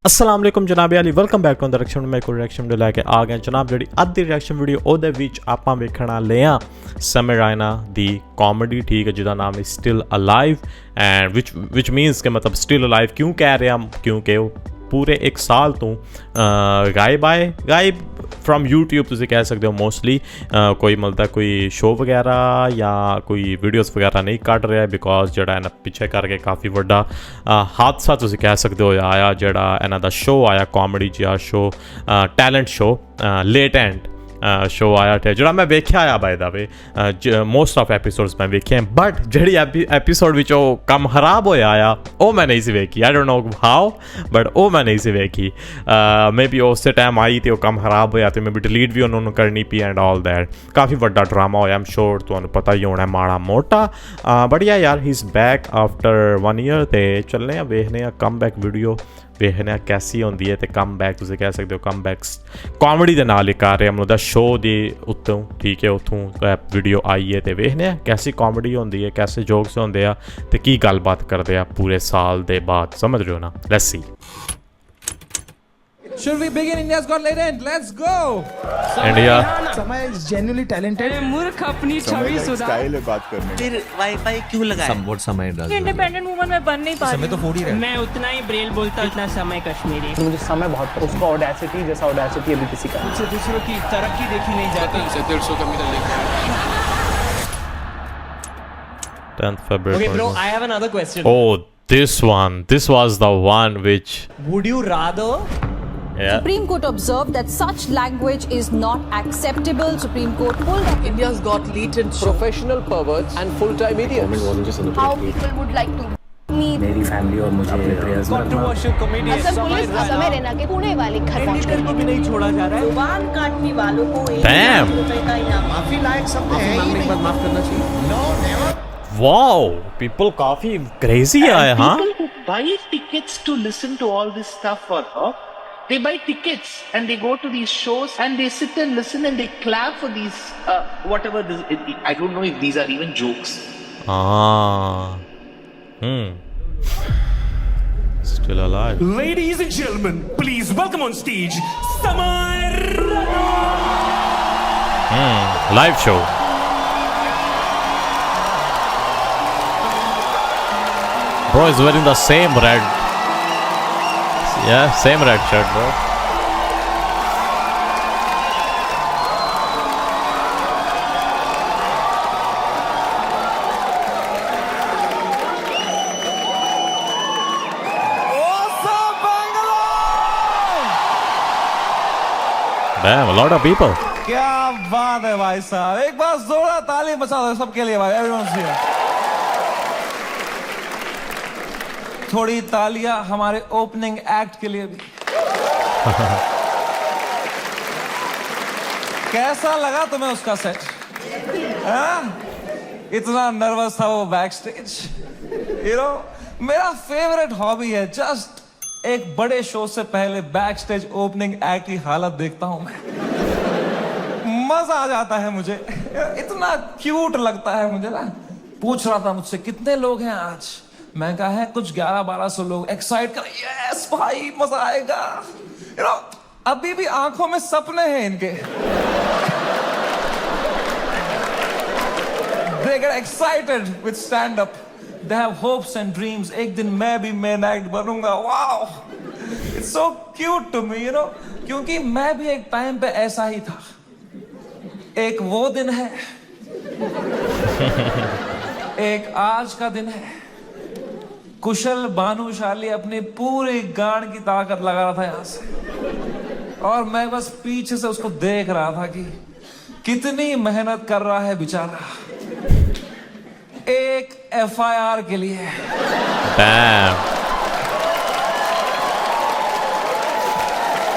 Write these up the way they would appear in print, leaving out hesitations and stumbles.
अस्सलाम वालेकुम जनाब Ali welcome back to the reaction में कोई रिएक्शन वीडियो लेके आ गए जनाब जी अद्धी रिएक्शन वीडियो ਉਹਦੇ ਵਿੱਚ ਆਪਾਂ ਵੇਖਣਾ ਲਿਆ ਸਮਰ ਰਾਇਨਾ ਦੀ ਕਾਮੇਡੀ ਠੀਕ ਹੈ ਜਿਹਦਾ ਨਾਮ ਹੈ still alive and which means ਕਿ ਮਤਲਬ ਸਟਿਲ ਅਲਾਈਵ ਕਿਉਂ ਕਹਿ ਰਿਹਾ ਕਿਉਂਕਿ ਉਹ पूरे एक साल तो गायब फ्रॉम यूट्यूब तुम कह सकते हो मोस्टली कोई मतलब कोई शो वगैरह या कोई वीडियोस वगैरह नहीं कट रहा बिकॉज जोड़ा इन्हें पिछे करके काफ़ी वड्डा हादसा तुम कह सकते हो आया जोड़ा इन्हों का शो आया कॉमेडी जिहा show talent show latent show आया थे जो मैं वेख्या आ by the way most of episodes मैं वेखे बट जी एपीसोड विच कम खराब होया आया वो मैं नहीं सी वेखी I don't know how but वो मैं नहीं सी वेखी मे बी उस टाइम आई तो कम खराब होया तो मे बी डिलीट भी उन्होंने करनी पी एंड ऑल दैट काफ़ी वड्डा ड्रामा होया एम श्योर तुहानू पता ही होना माड़ा मोटा बट यार he is back after 1 year तो चलने वेखने कम बैक वीडियो वेखने कैसी होंदी है तो कम बैक तुम कह सकते हो कम बैक कॉमेडी के नाल कर रहे मतलब शो के उत्तों ठीक है उतों वीडियो आई है तो वेखने कैसी कॉमेडी होंदी है कैसे जोक्स होंदे आ ते की गलबात करते हैं पूरे साल के बाद समझ रहे हो ना let's see Should we begin India's Got Talent? Let's go! India समय is genuinely talented. मूर्ख अपनी छवि सुधार स्टाइल है बात करने फिर वाईफाई क्यों लगाया? समवट समय डज इंडिपेंडेंट वुमन में बन नहीं पा रही समय तो फोड़ ही रहा है। मैं उतना ही ब्रेल बोलता उतना समय कश्मीरी मुझे समय बहुत उसका ऑडेसिटी जैसा ऑडेसिटी अभी किसी का मुझसे दूसरों की तरक्की देखी नहीं जाती 10th February Okay, bro, I have another question. oh this was the one which Would you rather yeah Supreme Court observed that such language is not acceptable. Supreme Court pulled up India's Got Latent show? professional perverts and full-time idiots. how people would like to meet. मेरी family और मुझे prayers Controversial comedy. Assam police समय रैना के पुणे वाले घर पहुंच गई। को भी नहीं छोड़ा जा रहा है। जुबान काटने वालों को Damn. ₹1,00,000 का इनाम। माफी लायक शब्द है ही नहीं। माफ करना चाहिए। wow people काफ़ी crazy आए हाँ People who buy tickets to listen to all this stuff for her, they buy tickets and they go to these shows and they sit and listen and they clap for these whatever this, I don't know if these are even jokes. Still alive. Ladies and gentlemen, please welcome on stage Samar. Live show. Bro is wearing the same red. Yeah, same red shirt, bro. Damn, a lot of people. क्या बात है भाई साहब एक बार जोरदार ताली बजा दो सबके लिए भाई everyone's here. थोड़ी तालियां हमारे ओपनिंग एक्ट के लिए भी कैसा लगा तुम्हें उसका सेट इतना नर्वस था वो बैक स्टेज मेरा फेवरेट हॉबी है जस्ट एक बड़े शो से पहले बैक स्टेज ओपनिंग एक्ट की हालत देखता हूं मैं मजा आ जाता है मुझे इतना क्यूट लगता है मुझे ना पूछ रहा था मुझसे कितने लोग हैं आज मैं कहा है कुछ 1100-1200 लोग एक्साइट कर यस भाई मजा आएगा अभी भी आंखों में सपने हैं इनके they get excited with stand up they have hopes and dreams एक दिन मैं भी main act बनूंगा wow it's so cute to me क्योंकि मैं भी एक टाइम पे ऐसा ही था एक वो दिन है एक आज का दिन है कुशल भानुशाली अपनी पूरी गांड की ताकत लगा रहा था यहां से और मैं बस पीछे से उसको देख रहा था कि कितनी मेहनत कर रहा है बेचारा एक FIR के लिए Damn.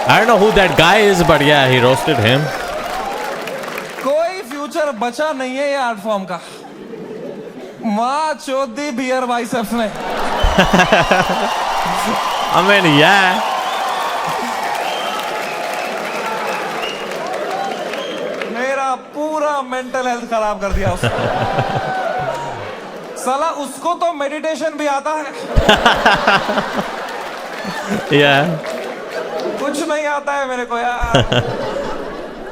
I don't know who that guy is, but yeah, he roasted him. कोई फ्यूचर बचा नहीं है ये आर्ट फॉर्म का माँ चौधी बियर बाइसेप्स ने I mean, yeah. मेरा पूरा मेंटल हेल्थ खराब कर दिया उसने साला उसको तो मेडिटेशन भी आता है Yeah. कुछ नहीं आता है मेरे को यार.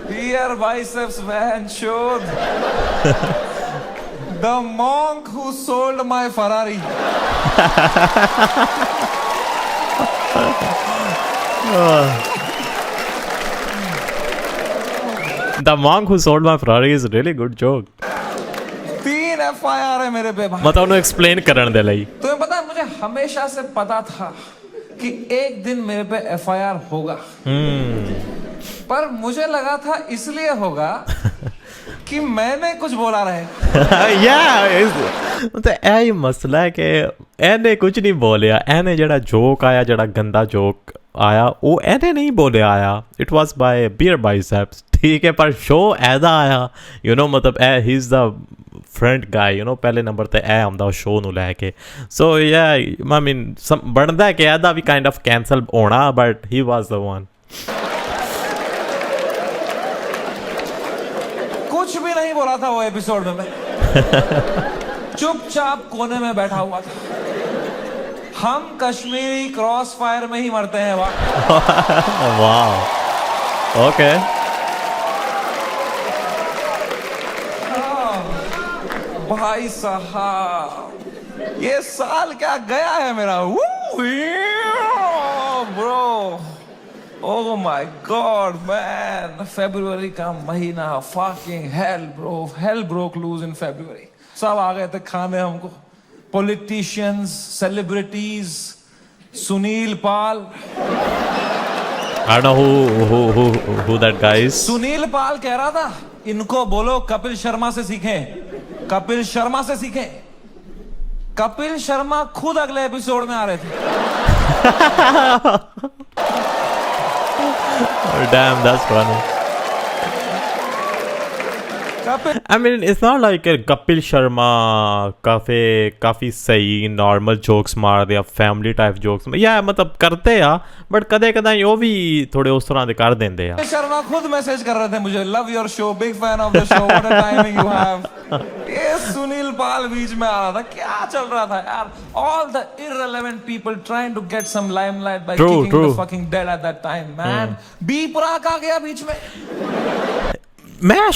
Beer biceps man showed. The monk who sold my Ferrari. The monk who sold my Ferrari is a really good joke. 3 FIR है मेरे पे भाई. मतलब ਉਹਨੂੰ explain ਕਰਨ ਦੇ ਲਈ. तुम्हें पता है मुझे हमेशा से पता था कि एक दिन मेरे पे FIR होगा. पर मुझे लगा था इसलिए होगा कि मैंने कुछ बोला रहे. मतलब ਇਹ ਹੀ ਮਸਲਾ ਹੈ ਕਿ ਇਹਨੇ ਕੁਝ ਨਹੀਂ ਬੋਲਿਆ. ਇਹਨੇ ਜਿਹੜਾ ਜੋਕ ਆਇਆ, ਜਿਹੜਾ ਗੰਦਾ ਜੋਕ ਆਇਆ, ਉਹ ਇਹਨੇ ਨਹੀਂ ਬੋਲਿਆ ਆਇਆ. It was ਬਾय Beer Biceps. ठीक है, पर शो ऐदा आया, यू नो, मतलब ए he is the front guy, you know, पहले नंबर ते ए आंदा शो नू लैके. सो या आई मीन बनता है कि ऐदा भी काइंड ऑफ कैंसल होना, but he was the one. कुछ भी नहीं बोला था वो एपिसोड में. मैं चुपचाप कोने में बैठा हुआ था. हम कश्मीरी क्रॉस फायर में ही मरते हैं. वाह, ओके. भाई साहब ये साल क्या गया है मेरा. Bro, oh my God man. फरवरी का महीना, fucking hell bro. Hell broke loose in February. सब आ गए थे खाने हमको. Politicians, celebrities, Sunil Pal. I don't know who that guy is. Sunil Pal कह रहा था इनको बोलो कपिल शर्मा से सीखें. कपिल शर्मा से सीखें. कपिल शर्मा खुद अगले एपिसोड में आ रहे थे. Oh, damn, that's funny. I mean, it's not like Kapil Sharma काफी सही नॉर्मल जोक्स मार दिया, फैमिली टाइप जोक्स. या मतलब करते आ, बट कदे कदाई वो भी थोड़े उस तरह दे कर देंदे आ. शर्मा खुद मैसेज कर रहे थे मुझे, love your show, big fan of the show, what a timing you have. ये सुनील पाल बीच में आ रहा था. क्या चल रहा था यार. All the irrelevant people trying to get some limelight by kicking the fucking dead at that time, man. B Praak आ गया बीच में. मैं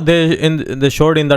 ਦੇ showed in the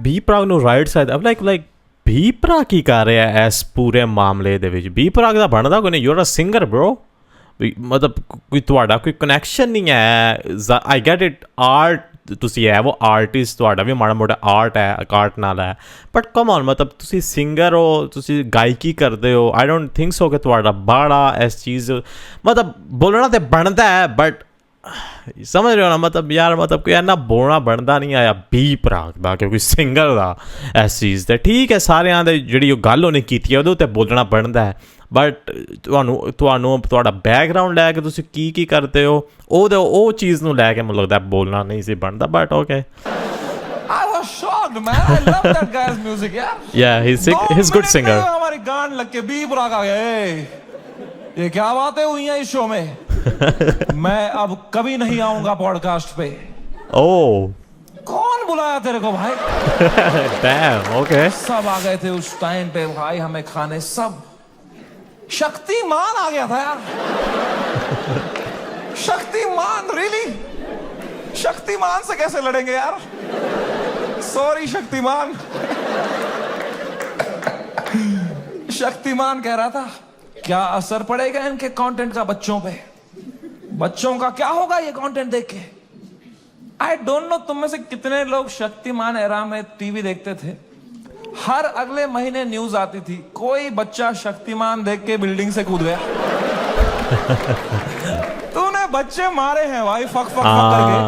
B Praak ਨੂੰ right side of like B Praak ਕੀ ਕਰ ਰਿਹਾ ਇਸ ਪੂਰੇ ਮਾਮਲੇ ਦੇ ਵਿੱਚ. ਬੀ ਪ੍ਰਾਗ ਦਾ ਬਣਦਾ ਕੋਈ ਨਹੀਂ. You are a singer bro. ਮਤਲਬ ਕੋਈ ਤੁਹਾਡਾ ਕੋਈ ਕਨੈਕਸ਼ਨ ਨਹੀਂ ਹੈ. I get it. ਆਰਟ ਤੁਸੀਂ ਹੈ, ਉਹ ਆਰਟਿਸਟ, ਤੁਹਾਡਾ ਵੀ ਮਾੜਾ ਮੋਟਾ ਆਰਟ ਹੈ, ਆਰਟ ਨਾਲ ਹੈ, ਬਟ ਕਮ ਔਨ, ਮਤਲਬ ਤੁਸੀਂ ਸਿੰਗਰ ਹੋ, ਤੁਸੀਂ ਗਾਇਕੀ ਕਰਦੇ ਹੋ. ਆਈ ਡੋਂਟ ਥਿੰਕ ਸੋ ਕਿ ਤੁਹਾਡਾ ਬਾੜਾ ਇਸ ਚੀਜ਼, ਮਤਲਬ ਬੋਲਣਾ ਤੇ ਬਣਦਾ ਹੈ, ਬਟ ਸਮਝ ਰਹੇ ਹੋ ਨਾ, ਮਤਲਬ ਯਾਰ ਮਤਲਬ ਕੋਈ ਇੰਨਾ ਬੋਲਣਾ ਬਣਦਾ ਨਹੀਂ ਆਇਆ ਬੀ ਪ੍ਰਾਗ ਦਾ, ਕਿਉਂਕਿ ਸਿੰਗਰ ਦਾ ਇਸ ਚੀਜ਼ 'ਤੇ ਠੀਕ ਹੈ. ਸਾਰਿਆਂ ਦੇ ਜਿਹੜੀ ਉਹ ਗੱਲ ਉਹਨੇ ਕੀਤੀ ਹੈ ਉਹਦੇ ਉੱਤੇ ਬੋਲਣਾ ਬਣਦਾ ਹੈ, ਬਟ ਤੁਹਾਨੂੰ ਤੁਹਾਡਾ ਬੈਕਗਰਾਊਂਡ ਲੈ ਕੇ ਤੁਸੀਂ ਕੀ ਕਰਦੇ ਹੋ, ਉਹ ਚੀਜ਼ ਨੂੰ ਲੈ ਕੇ ਮੈਨੂੰ ਲੱਗਦਾ ਬੋਲਣਾ ਨਹੀਂ ਸੀ ਬਣਦਾ. But okay. I was shocked, man. I love that guy's music, yeah. Yeah, he's good singer. हमारी गांड लग के बी प्राग आ गए. ये क्या बातें हुई हैं इस शो में. मैं अब कभी नहीं आऊंगा पॉडकास्ट पे. Oh. कौन बुलाया तेरे को भाई. Damn, okay. सब आ गए थे उस टाइम पे भाई हमें खाने. सब शक्तिमान आ गया था यार. शक्तिमान, रियली. शक्तिमान से कैसे लड़ेंगे यार. सॉरी शक्तिमान. शक्तिमान कह रहा था क्या असर पड़ेगा इनके कंटेंट का बच्चों पे. बच्चों का क्या होगा ये कंटेंट देख के. आई डोंट नो तुम में से कितने लोग शक्तिमान एरा में टीवी देखते थे. हर अगले महीने न्यूज आती थी कोई बच्चा शक्तिमान देख के बिल्डिंग से कूद गया. तूने बच्चे मारे हैं भाई फक करके.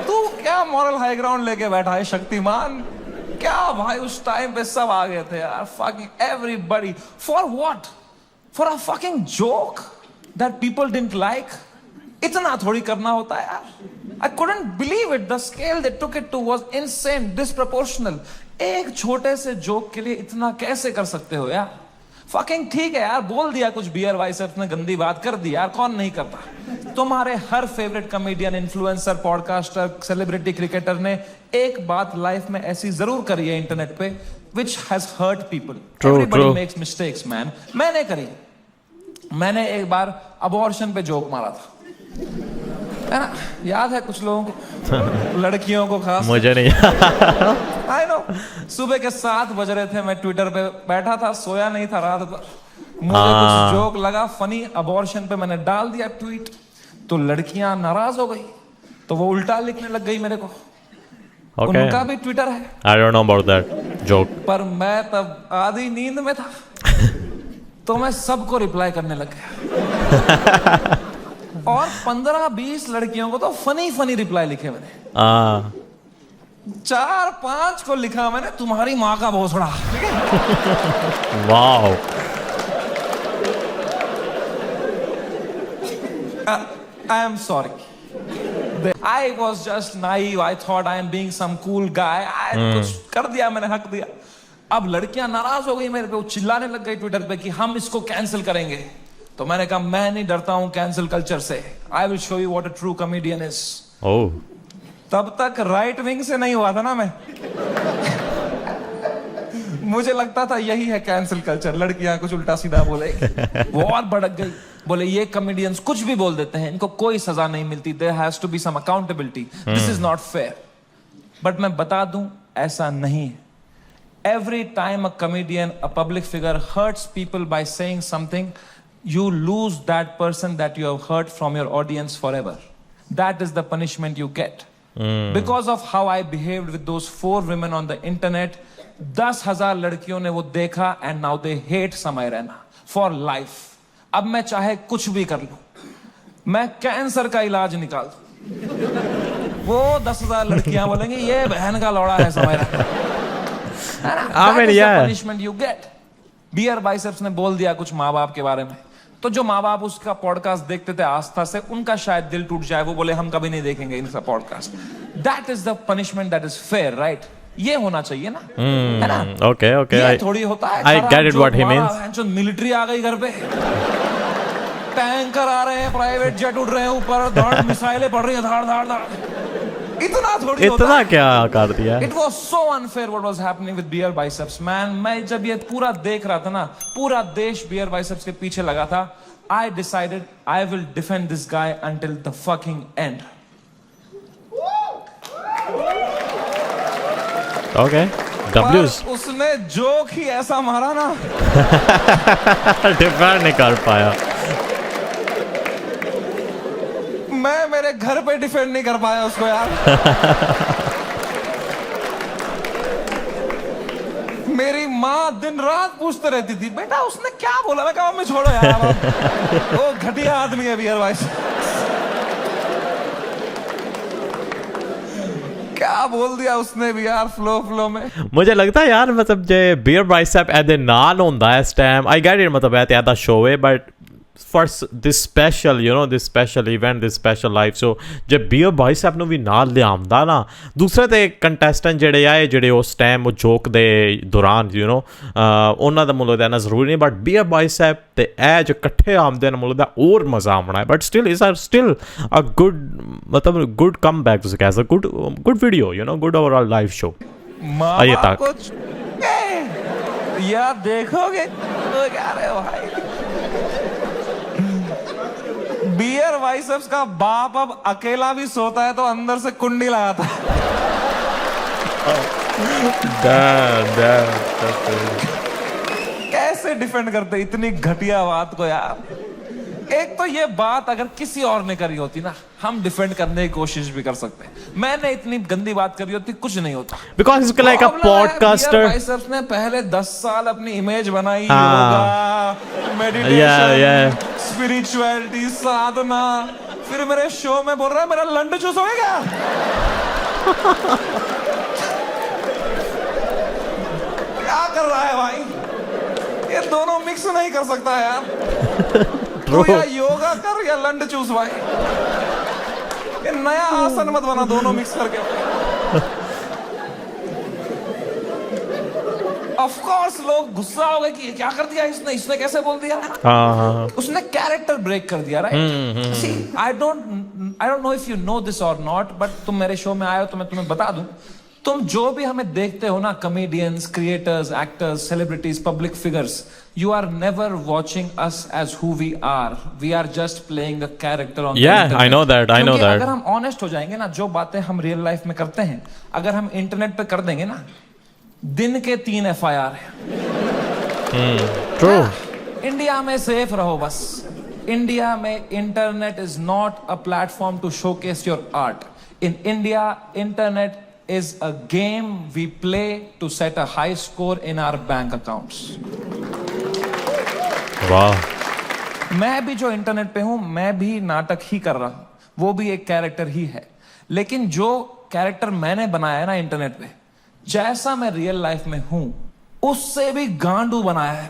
तू क्या मॉरल हाई ग्राउंड लेके बैठा है शक्तिमान. क्या भाई उस टाइम पे सब आ गए थे यार. Fucking everybody. For what. For a fucking joke that people didn't like. इतना थोड़ी करना होता है यार. I couldn't believe it. The scale they took it to was insane, disproportional. एक छोटे से जोक के लिए इतना कैसे कर सकते हो यार. फकिंग ठीक है यार, बोल दिया कुछ बियर बाइसेप्स ने, गंदी बात कर दी यार, कौन नहीं करता. तुम्हारे हर favourite comedian, influencer, podcaster, celebrity, cricketer ने एक बात लाइफ में ऐसी जरूर करी है इंटरनेट पे, which has hurt people. Everybody makes mistakes, man. मैंने करी। मैंने एक बार अबॉर्शन पे जोक मारा था, है ना? याद है कुछ लोगों को, लड़कियों को खास। मुझे नहीं। I know. सुबह के 7 बज रहे थे, मैं ट्विटर पे बैठा था, सोया नहीं था रात भर। मुझे कुछ जोक लगा फनी, अबॉर्शन पे मैंने डाल दिया ट्वीट, तो लड़कियां नाराज हो गई, तो वो उल्टा लिखने लग गई मेरे को। Okay. उनका भी ट्विटर है। I don't know about that joke. पर मैं तब आधी नींद में था, तो मैं सबको रिप्लाई करने लग गया। और 15-20 लड़कियों को तो फनी रिप्लाई लिखे मैंने। 4-5 को लिखा मैंने, तुम्हारी माँ का भोसड़ा। Wow. I am sorry. I was just naive. I thought I am being some cool guy. कुछ कर दिया मैंने, हक दिया। अब लड़कियां नाराज हो गई मेरे पे, वो चिल्लाने लग गई ट्विटर पे कि हम इसको कैंसिल करेंगे। तो मैंने कहा मैं नहीं डरता हूं कैंसिल कल्चर से। I will show you what a true comedian is. Oh. तब तक राइट विंग से नहीं हुआ था ना मैं। मुझे लगता था यही है कैंसिल कल्चर, लड़कियां कुछ उल्टा सीधा बोले। वो और भड़क गई, बोले ये कॉमेडियंस कुछ भी बोल देते हैं, इनको कोई सजा नहीं मिलती, there has to be some accountability, this is not fair. But मैं बता दूं, ऐसा नहीं है। Every time a comedian, a public figure hurts people by saying something, you lose that person that you have hurt from your audience forever. That is the punishment you get. Because of how I behaved with those 4 women on the internet, 10,000 लड़कियों ने वो देखा and now they hate समय Raina for life. अब मैं चाहे कुछ भी कर लूं, मैं कैंसर का इलाज निकाल दूं, वो 10,000 लड़कियां बोलेंगी ये बहन का लौड़ा है Samay Raina. That is the punishment you get. Beer Biceps ने बोल दिया कुछ माँ बाप के बारे में, तो जो माँ बाप उसका पॉडकास्ट देखते थे आस्था से, उनका शायद दिल टूट जाए, वो बोले हम कभी नहीं देखेंगे इनका podcast. That is the punishment that is fair, right? ये होना चाहिए ना, है ना? Okay. ये थोड़ी होता है। I get it what he means. Military आ गई घर पे, टैंकर आ रहे हैं, प्राइवेट जेट उड़ रहे हैं ऊपर, धाड़ मिसाइलें पड़ रही हैं, धाड़। इतना थोड़ी होता है। इतना क्या कर दिया? It was so unfair what was happening with beer biceps, man. मैं जब ये पूरा देख रहा था ना, पूरा देश beer biceps के पीछे लगा था, I decided I will defend this guy until the fucking end. Okay. W's. पर उसने जोक ही ऐसा मारा ना, डिफेंड नहीं कर पाया। मैं मेरे घर पे डिफेंड नहीं कर पाया उसको यार। मेरी माँ दिन रात पूछते रहती थी, बेटा उसने क्या बोला? मैं कहा मम्मी छोड़ो यार, वो घटिया आदमी है बियर भाई। क्या बोल दिया उसने भी यार, फ्लो में। मुझे लगता है यार, मतलब जे बियर बाइसेप एदे नाल होंदा इस टाइम, आई गेट इट, मतलब है त्यादा शो है, but for this special, you know, this special event, this special life, so जे बियर बाइसेप ਨੂੰ ਵੀ ਨਾਲ ਲਿਆਉਂਦਾ ਨਾ, ਦੂਸਰੇ ਤੇ ਕੰਟੈਸਟੈਂਟ ਜਿਹੜੇ ਆਏ, ਜਿਹੜੇ ਉਸ ਟਾਈਮ ਉਹ ਜੋਕ ਦੇ ਦੌਰਾਨ, you know, ਉਹਨਾਂ ਦਾ ਮੁੱਲ ਦੇਣਾ ਜ਼ਰੂਰੀ ਨਹੀਂ, ਬਟ ਬਿयर ਬਾਈਸੈਪ ਤੇ ਇਹ ਜੋ ਇਕੱਠੇ ਆਉਂਦੇ ਨੇ, ਮੁੱਲ ਦਾ ਹੋਰ ਮਜ਼ਾ ਆਉਣਾ ਹੈ। But still is are still a good, ਮਤਲਬ ਗੁੱਡ ਕਮਬੈਕ ਤੁਸੀਂ ਕਹਿ ਸਕਦੇ, good video, you know, good overall live show. आइए तक यार देखोगे तो क्या रहे हो भाई, बियर बाइसेप्स का बाप अब अकेला भी सोता है तो अंदर से कुंडी लगाता है। कैसे डिफेंड करते इतनी घटिया बात को यार। एक तो ये बात अगर किसी और ने करी होती ना, हम डिफेंड करने की कोशिश भी कर सकते। मैंने इतनी गंदी बात करी होती, कुछ नहीं होता। Because it's like a podcaster. Biceps ने पहले 10 साल अपनी इमेज बनाई, योगा, मेडिटेशन, स्पिरिचुअलिटी, साधना, फिर मेरे शो में बोल रहा है मेरा लंड चूस हो गया। क्या कर रहा है भाई, ये दोनों मिक्स नहीं कर सकता यार। तो या योगा कर या लंड चूस भाई, ये नया आसन मत बना दोनों मिक्स करके। ऑफ कोर्स लोग गुस्सा हो गए कि ये क्या कर दिया इसने कैसे बोल दिया, हाँ उसने कैरेक्टर ब्रेक कर दिया, right? See I don't know if you know this और नॉट, बट तुम मेरे शो में आए हो तो मैं तुम्हें बता दूं, तुम जो भी हमें देखते हो ना, comedians, creators, actors, celebrities, public figures, you are never watching us as who we are. We are just playing a character on the Yeah, internet. I know that. क्योंकि अगर हम ऑनेस्ट हो जाएंगे ना, जो बातें हम रियल लाइफ में करते हैं अगर हम इंटरनेट पे कर देंगे ना, दिन के 3 FIR है। ट्रू। इंडिया में सेफ रहो बस। इंडिया में internet is not a platform to showcase your art. इन India internet is a game we play to set a high score in our bank accounts. वाह। मैं भी जो इंटरनेट पे हूं, मैं भी नाटक ही कर रहा हूं, वो भी एक कैरेक्टर ही है, लेकिन जो कैरेक्टर मैंने बनाया है ना इंटरनेट पे, जैसा मैं रियल लाइफ में हूं उससे भी गांडू बनाया है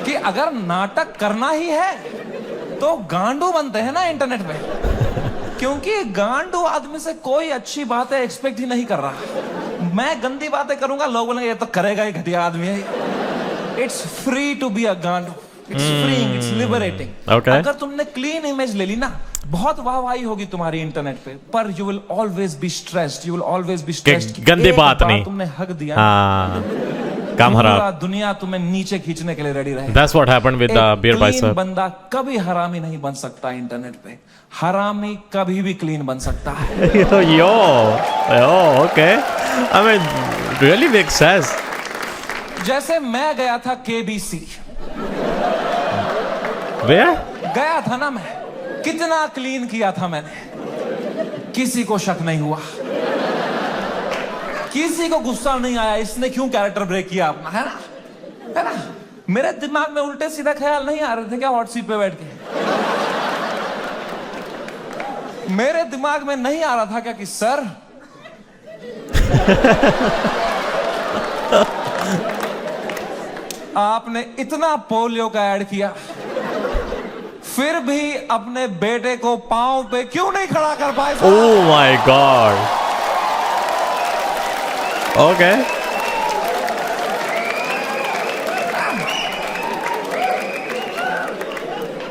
कि अगर नाटक करना ही है तो गांडू बनते हैं ना इंटरनेट पे, क्योंकि गांडू आदमी से कोई अच्छी बातें एक्सपेक्ट ही नहीं कर रहा। मैं गंदी बातें करूंगा, लोग बोलेंगे ये तो करेगा ही, घटिया आदमी है। It's free to be a गांडू, इट्स फ्रीइंग, इट्स लिबरेटिंग। अगर तुमने क्लीन इमेज ले ली ना, बहुत वाहवाही होगी तुम्हारी इंटरनेट पे, पर you will always be stressed, you will always be stressed. गंदी बात नहीं, तुमने हक दिया, काम पूरा खराब, दुनिया तुम्हें नीचे खींचने के लिए रेडी रहेगी। That's what happened with the beer bicep. बंदा कभी हरामी नहीं बन सकता इंटरनेट पे, हरामी कभी भी क्लीन बन सकता है। yo, okay. I mean, really makes sense. जैसे मैं गया था KBC, Where? गया था ना मैं, कितना क्लीन किया था मैंने, किसी को शक नहीं हुआ, किसी को गुस्सा नहीं आया इसने क्यों कैरेक्टर ब्रेक किया अपना, है ना? मेरे दिमाग में उल्टे सीधा ख्याल नहीं आ रहे थे क्या हॉट सीट पे बैठ के? मेरे दिमाग में नहीं आ रहा था क्या कि सर आपने इतना पोलियो का ऐड किया, फिर भी अपने बेटे को पांव पे क्यों नहीं खड़ा कर पाए? Oh my God. Okay.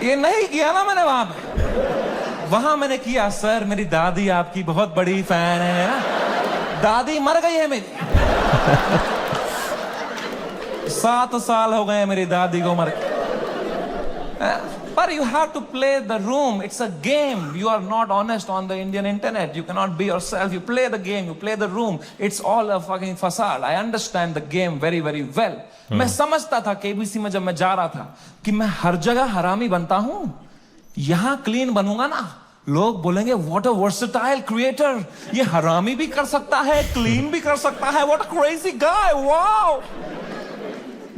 ये नहीं किया ना मैंने वहां मैंने किया, सर मेरी दादी आपकी बहुत बड़ी फैन है ना, दादी मर गई है मेरी 7 साल हो गए मेरी दादी को मर। But you have to play the room. It's a game. You are not honest on the Indian internet. You cannot be yourself. You play the game. You play the room. It's all a fucking facade. I understand the game very, very well. मैं समझता था KBC में जब मैं जा रहा था कि मैं हर जगह हरामी बनता हूं, यहां क्लीन बनूंगा ना, लोग बोलेंगे व्हाट अ वर्सेटाइल क्रिएटर, ये हरामी भी कर सकता है, क्लीन भी कर सकता है, what a crazy guy, wow.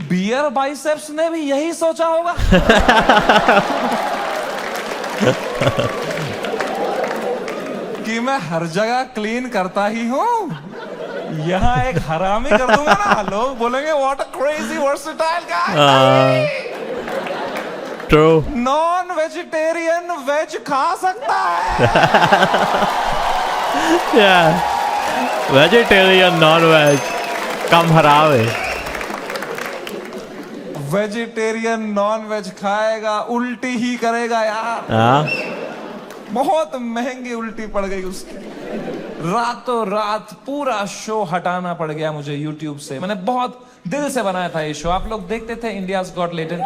Beer Biceps ने भी यही सोचा होगा। कि मैं हर जगह क्लीन करता ही हूं, यहां एक हरामी कर दूंगा ना, लोग बोलेंगे what a crazy versatile guy. True. Non vegetarian veg खा सकता है। Yeah. Vegetarian, non-veg. कम हराम है। वेजिटेरियन नॉन वेज खाएगा, उल्टी ही करेगा यार। बहुत महंगी उल्टी पड़ गई उसकी, रातों रात पूरा शो हटाना पड़ गया मुझे YouTube से। मैंने बहुत दिल से बनाया था ये शो। आप लोग देखते थे India's got talent?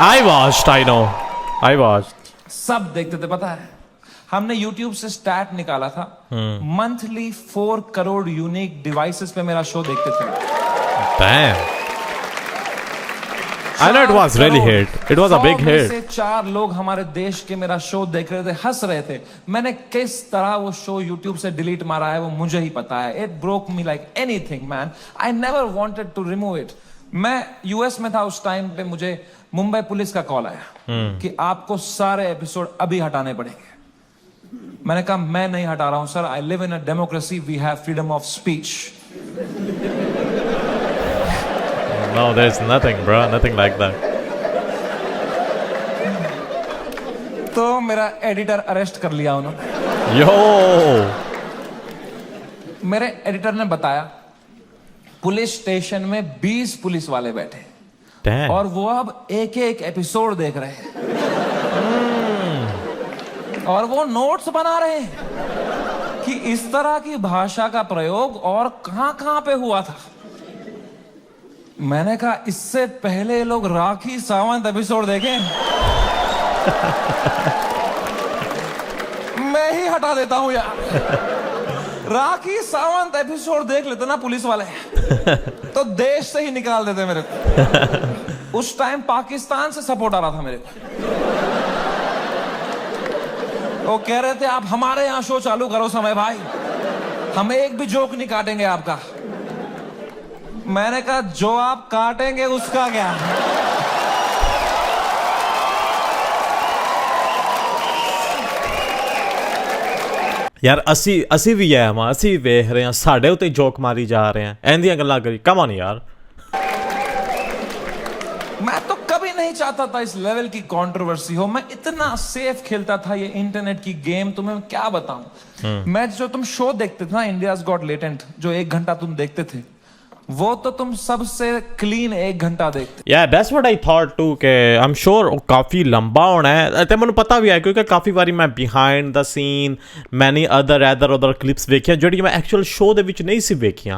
I watched, I know. I watched. सब देखते थे, पता है। हमने YouTube से स्टैट निकाला था, मंथली 4 करोड़ यूनिक डिवाइसेस पे मेरा शो देखते थे। Damn. I know it was really hit. It was a big hit. 100 में से 4 लोग हमारे देश के मेरा शो देख रहे थे, हंस रहे थे। मैंने किस तरह वो शो YouTube से डिलीट मारा है वो मुझे ही पता है। It broke me like anything, man. I never wanted to remove it. मैं US में था उस टाइम पे, मुझे मुंबई पुलिस का कॉल आया कि आपको सारे एपिसोड अभी हटाने पड़ेंगे। मैंने कहा मैं नहीं हटा रहा हूं sir, I live in a democracy, we have freedom of speech. No, there's nothing, bro. Nothing like that. तो मेरा एडिटर अरेस्ट कर लिया उन्होंने। Yo. मेरे एडिटर ने बताया पुलिस स्टेशन में 20 पुलिस वाले बैठे Damn. और वो अब एक एक एपिसोड देख रहे हैं और वो नोट्स बना रहे हैं कि इस तरह की भाषा का प्रयोग और कहां पे हुआ था। मैंने कहा इससे पहले लोग राखी सावंत एपिसोड देखें। मैं ही हटा देता हूं यार। राखी सावंत एपिसोड देख लेते ना पुलिस वाले तो देश से ही निकाल देते मेरे को। उस टाइम पाकिस्तान से सपोर्ट आ रहा था मेरे को। वो कह रहे थे आप हमारे यहां शो चालू करो समय भाई, हम एक भी जोक नहीं काटेंगे आपका। मैंने कहा जो आप काटेंगे उसका क्या। ਯਾਰ ਅਸੀਂ ਵੀ ਹੈ ਮਾਂ, ਅਸੀਂ ਵੀ ਵੇਖ ਰਹੇ ਹਾਂ, ਸਾਡੇ ਉੱਤੇ ਜੋਕ ਮਾਰੀ ਜਾ ਰਹੇ हैं ਐਂਦੀਆਂ ਗੱਲਾਂ ਕਰੀ। ਕਮ ਔਨ यार। मैं तो कभी नहीं चाहता था इस लेवल की कंट्रोवर्सी हो। मैं इतना सेफ खेलता था ये इंटरनेट की गेम, तुम्हें क्या बताऊं। मैं जो तुम शो देखते थे ना इंडियाज गॉट लेटेंट, जो 1 घंटा तुम देखते थे, वो तो तुम सबसे क्लीन 1 घंटा देखते। Yeah, that's what I thought too कि I'm sure ਉਹ ਕਾਫੀ ਲੰਬਾ ਹੋਣਾ ਹੈ ਤੇ ਮੈਨੂੰ ਪਤਾ ਵੀ ਹੈ ਕਿਉਂਕਿ ਕਾਫੀ ਵਾਰੀ ਮੈਂ ਬਿਹਾਈਂਡ ਦਾ ਸੀਨ ਮੈਨੀ ਅਦਰ ਕਲਿੱਪਸ ਵੇਖੀਆਂ ਜਿਹੜੀਆਂ ਮੈਂ ਐਕਚੁਅਲ ਸ਼ੋਅ ਦੇ ਵਿੱਚ ਨਹੀਂ ਸੀ ਵੇਖੀਆਂ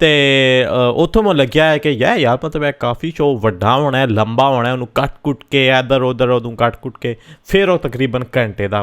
ਤੇ ਉੱਥੋਂ ਮੈਨੂੰ ਲੱਗਿਆ ਹੈ ਕਿ ਯਾਰ ਮਤਲਬ ਇਹ ਕਾਫੀ ਸ਼ੋਅ ਵੱਡਾ ਹੋਣਾ ਹੈ, ਲੰਬਾ ਹੋਣਾ ਹੈ, ਉਹਨੂੰ ਕੱਟ ਕੇ ਇੱਧਰ ਉੱਧਰ ਉਹਨੂੰ ਕੱਟ ਕੇ ਫਿਰ ਉਹ ਤਕਰੀਬਨ ਘੰਟੇ ਦਾ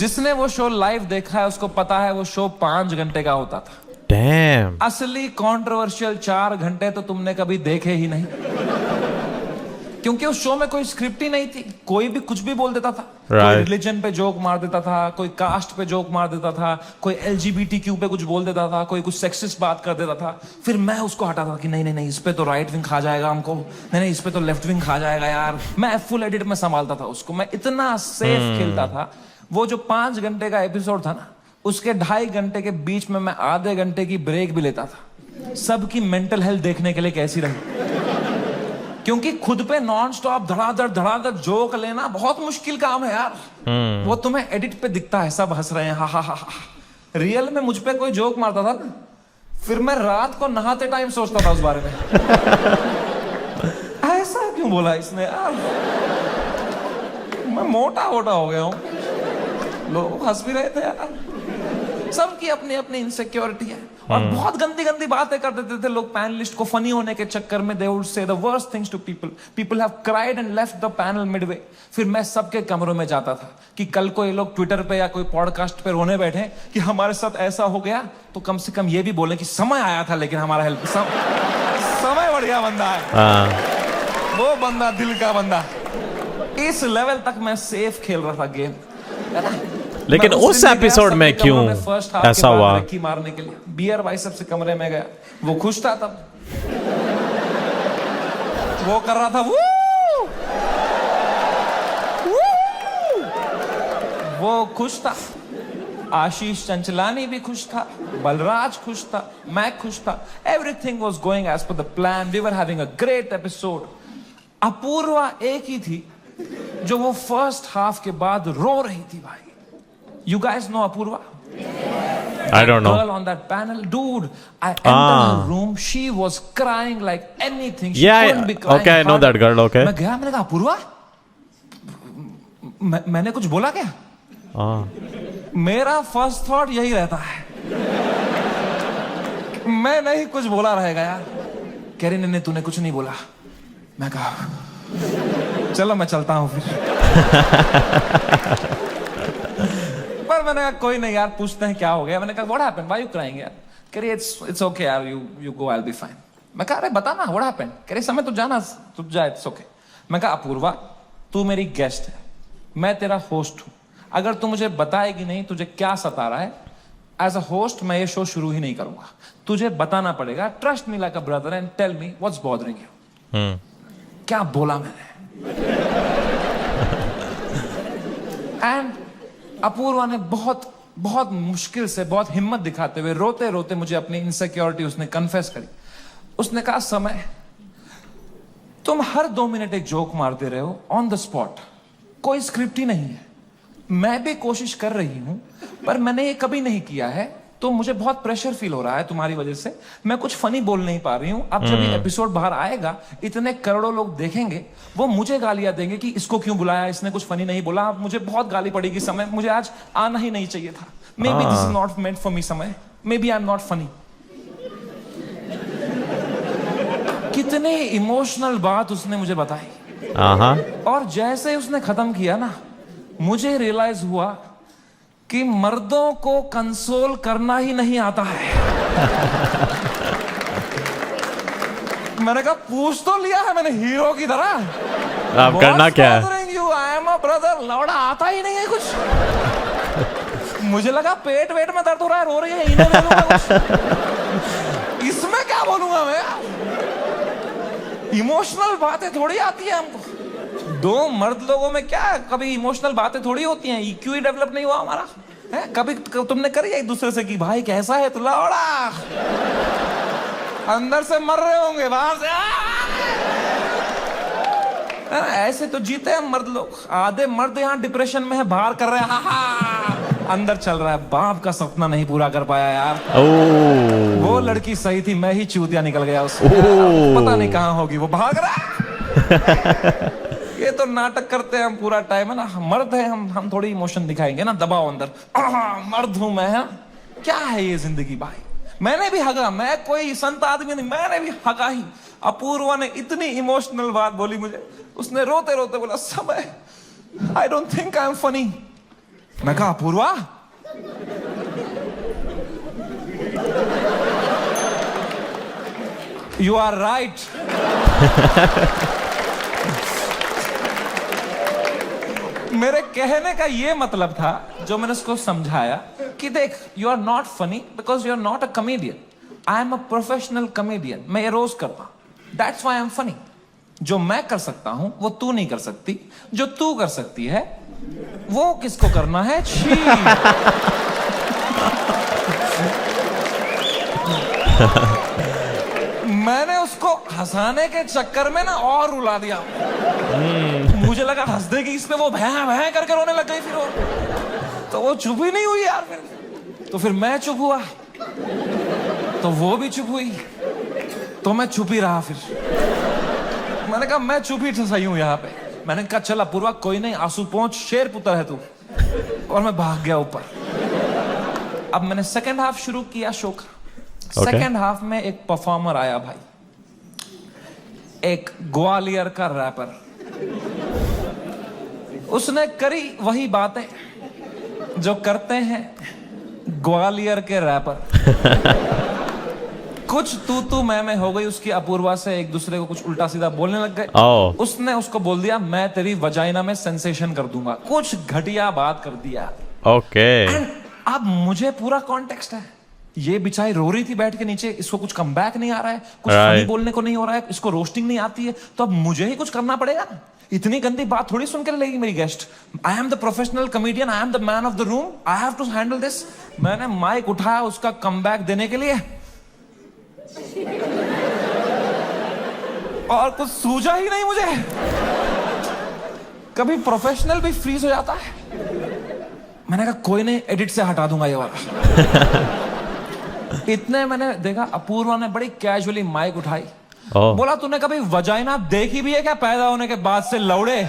जिसने वो शो लाइव देखा है उसको पता है वो शो 5 घंटे का होता था। Damn. असली कंट्रोवर्शियल 4 घंटे तो तुमने कभी देखे ही नहीं क्योंकि उस शो में कोई स्क्रिप्ट ही नहीं थी। कोई भी कुछ भी बोल देता था। कोई रिलीजन पे जोक मार देता था, कोई कास्ट पे जोक मार देता था, कोई LGBTQ पे कुछ बोल देता था, कोई कुछ सेक्सिस्ट बात कर देता था। फिर मैं उसको हटाता था कि नहीं इस पे तो राइट विंग खा जाएगा हमको, नहीं इस पे तो लेफ्ट विंग खा जाएगा यार। मैं फुल एडिट में संभालता था उसको। मैं इतना सेफ खेलता था। वो जो 5 घंटे का एपिसोड था ना, उसके 2.5 घंटे के बीच में मैं आधे घंटे की ब्रेक भी लेता था, सबकी मेंटल हेल्थ देखने के लिए कैसी रही। क्योंकि खुद पे नॉन स्टॉप धड़ाधड़ जोक लेना बहुत मुश्किल काम है यार। वो तुम्हें एडिट पे दिखता है, सब हंस रहे हैं, हा। रियल में मुझ पे कोई जोक मारता था ना, फिर मैं रात को नहाते टाइम सोचता था उस बारे में। ऐसा क्यों बोला इसने यार, मैं मोटा हो गया हूं। लोग हंस भी रहे थे यार। सबकी अपनी अपनी इनसिक्योरिटी है और बहुत गंदी बातें कर देते थे लोग पैनलिस्ट को फनी होने के चक्कर में। They would say the worst things to people have cried and left the panel midway. फिर मैं सबके कमरों में जाता था कि कल को ये लोग ट्विटर पे या कोई पॉडकास्ट पे रोने बैठे कि हमारे साथ ऐसा हो गया, तो कम से कम ये भी बोले कि समय आया था लेकिन हमारा हेल्प समय बढ़िया बंदा है। वो बंदा दिल का बंदा। इस लेवल तक मैं सेफ खेल रहा था गेम। लेकिन उस एपिसोड में क्यों ऐसा हुआ? मारने के लिए बियर बाइसेप से कमरे में गया, वो खुश था तब, वो कर रहा था वो खुश था। आशीष चंचलानी भी खुश था, बलराज खुश था, मैं खुश था। Everything was going as per the plan. We were having a great episode. Apoorva एक ही थी जो वो फर्स्ट हाफ के बाद रो रही थी भाई। You guys know Apurva? I don't know. Girl on that panel, dude. I entered her room. She was crying like anything. She couldn't be crying. Okay, I know that girl. Okay. मैं गया, मैंने कहा अपूर्वा, मैंने कुछ बोला क्या? मेरा first thought यही रहता है, मैं नहीं कुछ बोला रहेगा यार। कह रही नहीं तूने कुछ नहीं बोला। मैं कहा चलो मैं चलता हूं फिर। पर मैंने कहा कोई नहीं यार, पूछते हैं क्या हो गया। मैंने कहा what happened, why you crying यार। कह रही इट्स ओके यार, you go, I will be fine. मैं कहा अरे बता ना व्हाट हैपेंड। कह रही समय तू जाना, तू जा, इट्स ओके। मैं कहा अपूर्वा तू मेरी गेस्ट है, मैं तेरा होस्ट हूं। अगर तू मुझे बताएगी नहीं तुझे क्या सता रहा है, एज अ होस्ट मैं ये शो शुरू ही नहीं करूंगा। तुझे बताना पड़ेगा। Trust me like a brother and tell me what's bothering you. क्या बोला मैंने। एंड अपूर्वा ने बहुत मुश्किल से, बहुत हिम्मत दिखाते हुए, रोते रोते मुझे अपनी इनसिक्योरिटी उसने कन्फेस करी। उसने कहा समय तुम हर 2 मिनट एक जोक मारते रहे हो ऑन द स्पॉट, कोई स्क्रिप्ट ही नहीं है। मैं भी कोशिश कर रही हूं, पर मैंने ये कभी नहीं किया है, तो मुझे बहुत प्रेशर फील हो रहा है तुम्हारी वजह से। मैं कुछ फनी बोल नहीं पा रही हूं। अब जब ये एपिसोड बाहर आएगा, इतने करोड़ों लोग देखेंगे, वो मुझे गालियां देंगे कि इसको क्यों बुलाया, इसने कुछ फनी नहीं बोला। मुझे बहुत गाली पड़ेगी समय, मुझे आज आना ही नहीं चाहिए था। Maybe this is not meant for me Samay, maybe I am not funny. कितने इमोशनल बात उसने मुझे बताई, और जैसे उसने खत्म किया ना, मुझे रियलाइज हुआ कि मर्दों को कंसोल करना ही नहीं आता है। मैंने कहा पूछ तो लिया है मैंने हीरो की तरह, अब करना क्या है? आई एम अ ब्रदर, लौड़ा आता ही नहीं है कुछ। मुझे लगा पेट वेट में दर्द हो रहा है, रो रही है, इन्हें ले लूंगा कुछ। इसमें क्या बोलूंगा मैं? इमोशनल बातें थोड़ी आती है हमको। दो मर्द लोगों में क्या कभी इमोशनल बातें थोड़ी होती हैं? EQ ही डेवलप नहीं हुआ हमारा है? कभी तुमने करी एक दूसरे से कि भाई कैसा है तू, लौड़ा अंदर से मर रहे होंगे, बाहर से ऐसे तो जीते हैं मर्द लोग। आधे मर्द यहाँ डिप्रेशन में है, बाहर कर रहे हैं, अंदर चल रहा है बाप का सपना नहीं पूरा कर पाया यार। वो लड़की सही थी, मैं ही चूतिया निकल गया उसमें। पता नहीं कहाँ होगी, वो भाग रहा है। ये तो नाटक करते हैं हम पूरा टाइम, है ना। मर्द है हम थोड़ी इमोशन दिखाएंगे ना, दबाओ अंदर। मर्द हूं मैं, है? क्या है ये जिंदगी भाई? मैंने भी हगा, मैं कोई संत आदमी नहीं, मैंने भी हगा ही। अपूर्वा ने इतनी इमोशनल बात बोली मुझे, उसने रोते रोते बोला समय, आई don't think I am funny. मैं कहा अपूर्वा, यू आर राइट। मेरे कहने का ये मतलब था, जो मैंने उसको समझाया कि देख, you are not funny because you are not a comedian. I am a professional comedian. मैं ये रोज करता हूं, that's why I am funny. जो मैं कर सकता हूं वो तू नहीं कर सकती, जो तू कर सकती है वो किसको करना है? छी। मैंने उसको हंसाने के चक्कर में ना और रुला दिया। मुझे लगा हंस देगी इस पे, वो भैं भैं करके रोने लग गई। फिर तो वो चुप ही नहीं हुई यार। तो फिर मैं चुप हुआ, तो वो भी चुप हुई, तो मैं चुप ही रहा। फिर मैंने कहा मैं चुप ही सही हूं यहाँ पे। मैंने कहा चल अपूर्वा कोई नहीं, आंसू पहुंच, शेर पुत्र है तू। और मैं भाग गया ऊपर। अब मैंने सेकेंड हाफ शुरू किया शो का। सेकेंड हाफ में एक परफॉर्मर आया भाई, एक ग्वालियर का रैपर। उसने करी वही बातें जो करते हैं ग्वालियर के रैपर। कुछ तू मैं हो गई उसकी अपूर्वा से, एक दूसरे को कुछ उल्टा सीधा बोलने लग गए। उसने उसको बोल दिया मैं तेरी वजाइना में सेंसेशन कर दूंगा, कुछ घटिया बात कर दिया। अब मुझे पूरा कॉन्टेक्स्ट है। ये बेचारी रो रही थी बैठ के नीचे, इसको कुछ कमबैक नहीं आ रहा है, कुछ फनी बोलने को नहीं हो रहा है, इसको रोस्टिंग नहीं आती है, तो अब मुझे ही कुछ करना पड़ेगा ना। इतनी गंदी बात थोड़ी सुन के लेगी मेरी guest. I am the professional comedian, I am the man of the room, I have to handle this. मैंने माइक उठाया उसका कमबैक देने के लिए, और कुछ सूझा ही नहीं मुझे। कभी प्रोफेशनल भी फ्रीज हो जाता है। मैंने कहा कोई नहीं, एडिट से हटा दूंगा ये वाला। इतने मैंने देखा अपूर्वा ने बड़ी कैजुअली माइक उठाई, बोला तूने कभी वजाइना देखी भी है क्या पैदा होने के बाद से लौड़े?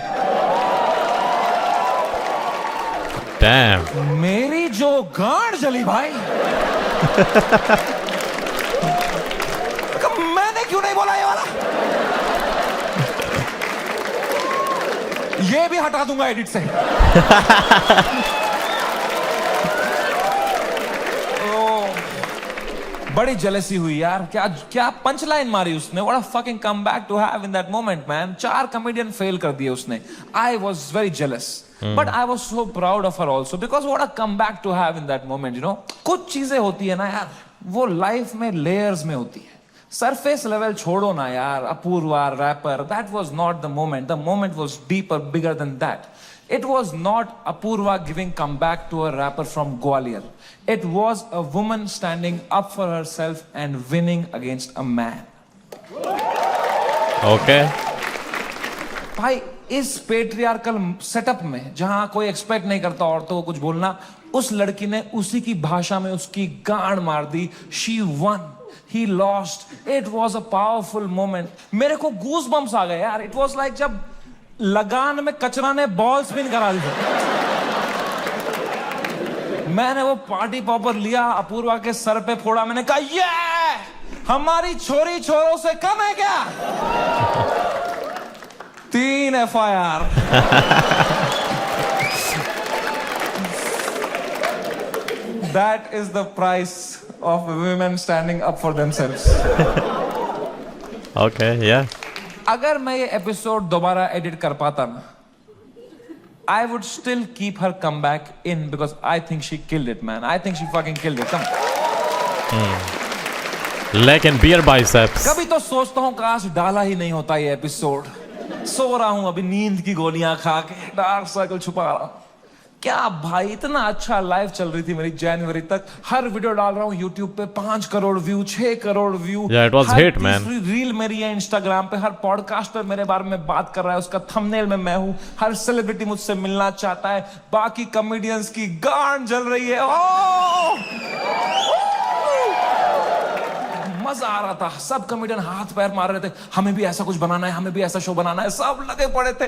Damn. मेरी जो गांड जली भाई। मैंने क्यों नहीं बोला ये वाला? ये भी हटा दूंगा एडिट से। बड़ी जेलसी हुई यार। क्या पंच लाइन मारी उसने। What a fucking comeback to have in that moment, man. 4 comedian fail कर दिए उसने। I was very jealous, but I was so proud of her also because what a comeback to have in that moment, you know. कुछ चीजें होती है ना यार, वो लाइफ में लेयर्स में होती है। सरफेस लेवल छोड़ो ना यार। Apoorva rapper, that was not the moment. The moment was deeper, bigger than that. It was not Apurva giving comeback to a rapper from Gwalior. It was a woman standing up for herself and winning against a man. Okay. भाई इस patriarchal setup में जहां कोई expect नहीं करता औरतों को कुछ बोलना, उस लड़की ने उसी की भाषा में उसकी गांड मार दी. She won, he lost. It was a powerful moment. मेरे को गूज बम्स आ गए यार. It was like जब लगान में कचरा ने बॉल स्पिन करा दी. मैंने वो पार्टी पॉपर लिया, अपूर्वा के सर पे फोड़ा. मैंने कहा ये हमारी छोरी छोरों से कम है क्या? 3 FIR. That is the price of women standing up for themselves. Okay, yeah. अगर मैं ये एपिसोड दोबारा एडिट कर पाता ना, I would still keep her comeback in because I think she killed it, man. I think she fucking killed it. Come. Leg and beer biceps. कभी तो सोचता हूँ काश डाला ही नहीं होता ये एपिसोड. सो रहा हूँ अभी नींद की गोलियां खा के, डार्क सर्कल छुपा रहा हूँ. क्या भाई, इतना अच्छा लाइव चल रही थी मेरी जनवरी तक. हर वीडियो डाल रहा हूँ यूट्यूब पे, 5 crore view, 6 crore view. Yeah, it was hit, man. Reel मेरी है इंस्टाग्राम पे, हर पॉडकास्टर मेरे बारे में बात कर रहा है, उसका थंबनेल में मैं हूँ. हर सेलिब्रिटी मुझसे मिलना चाहता है. बाकी कॉमेडियंस की गांड जल रही है. मजा आ रहा था. सब कॉमेडियन हाथ पैर मार रहे थे, हमें भी ऐसा कुछ बनाना है, हमें भी ऐसा शो बनाना है. सब लगे पड़े थे.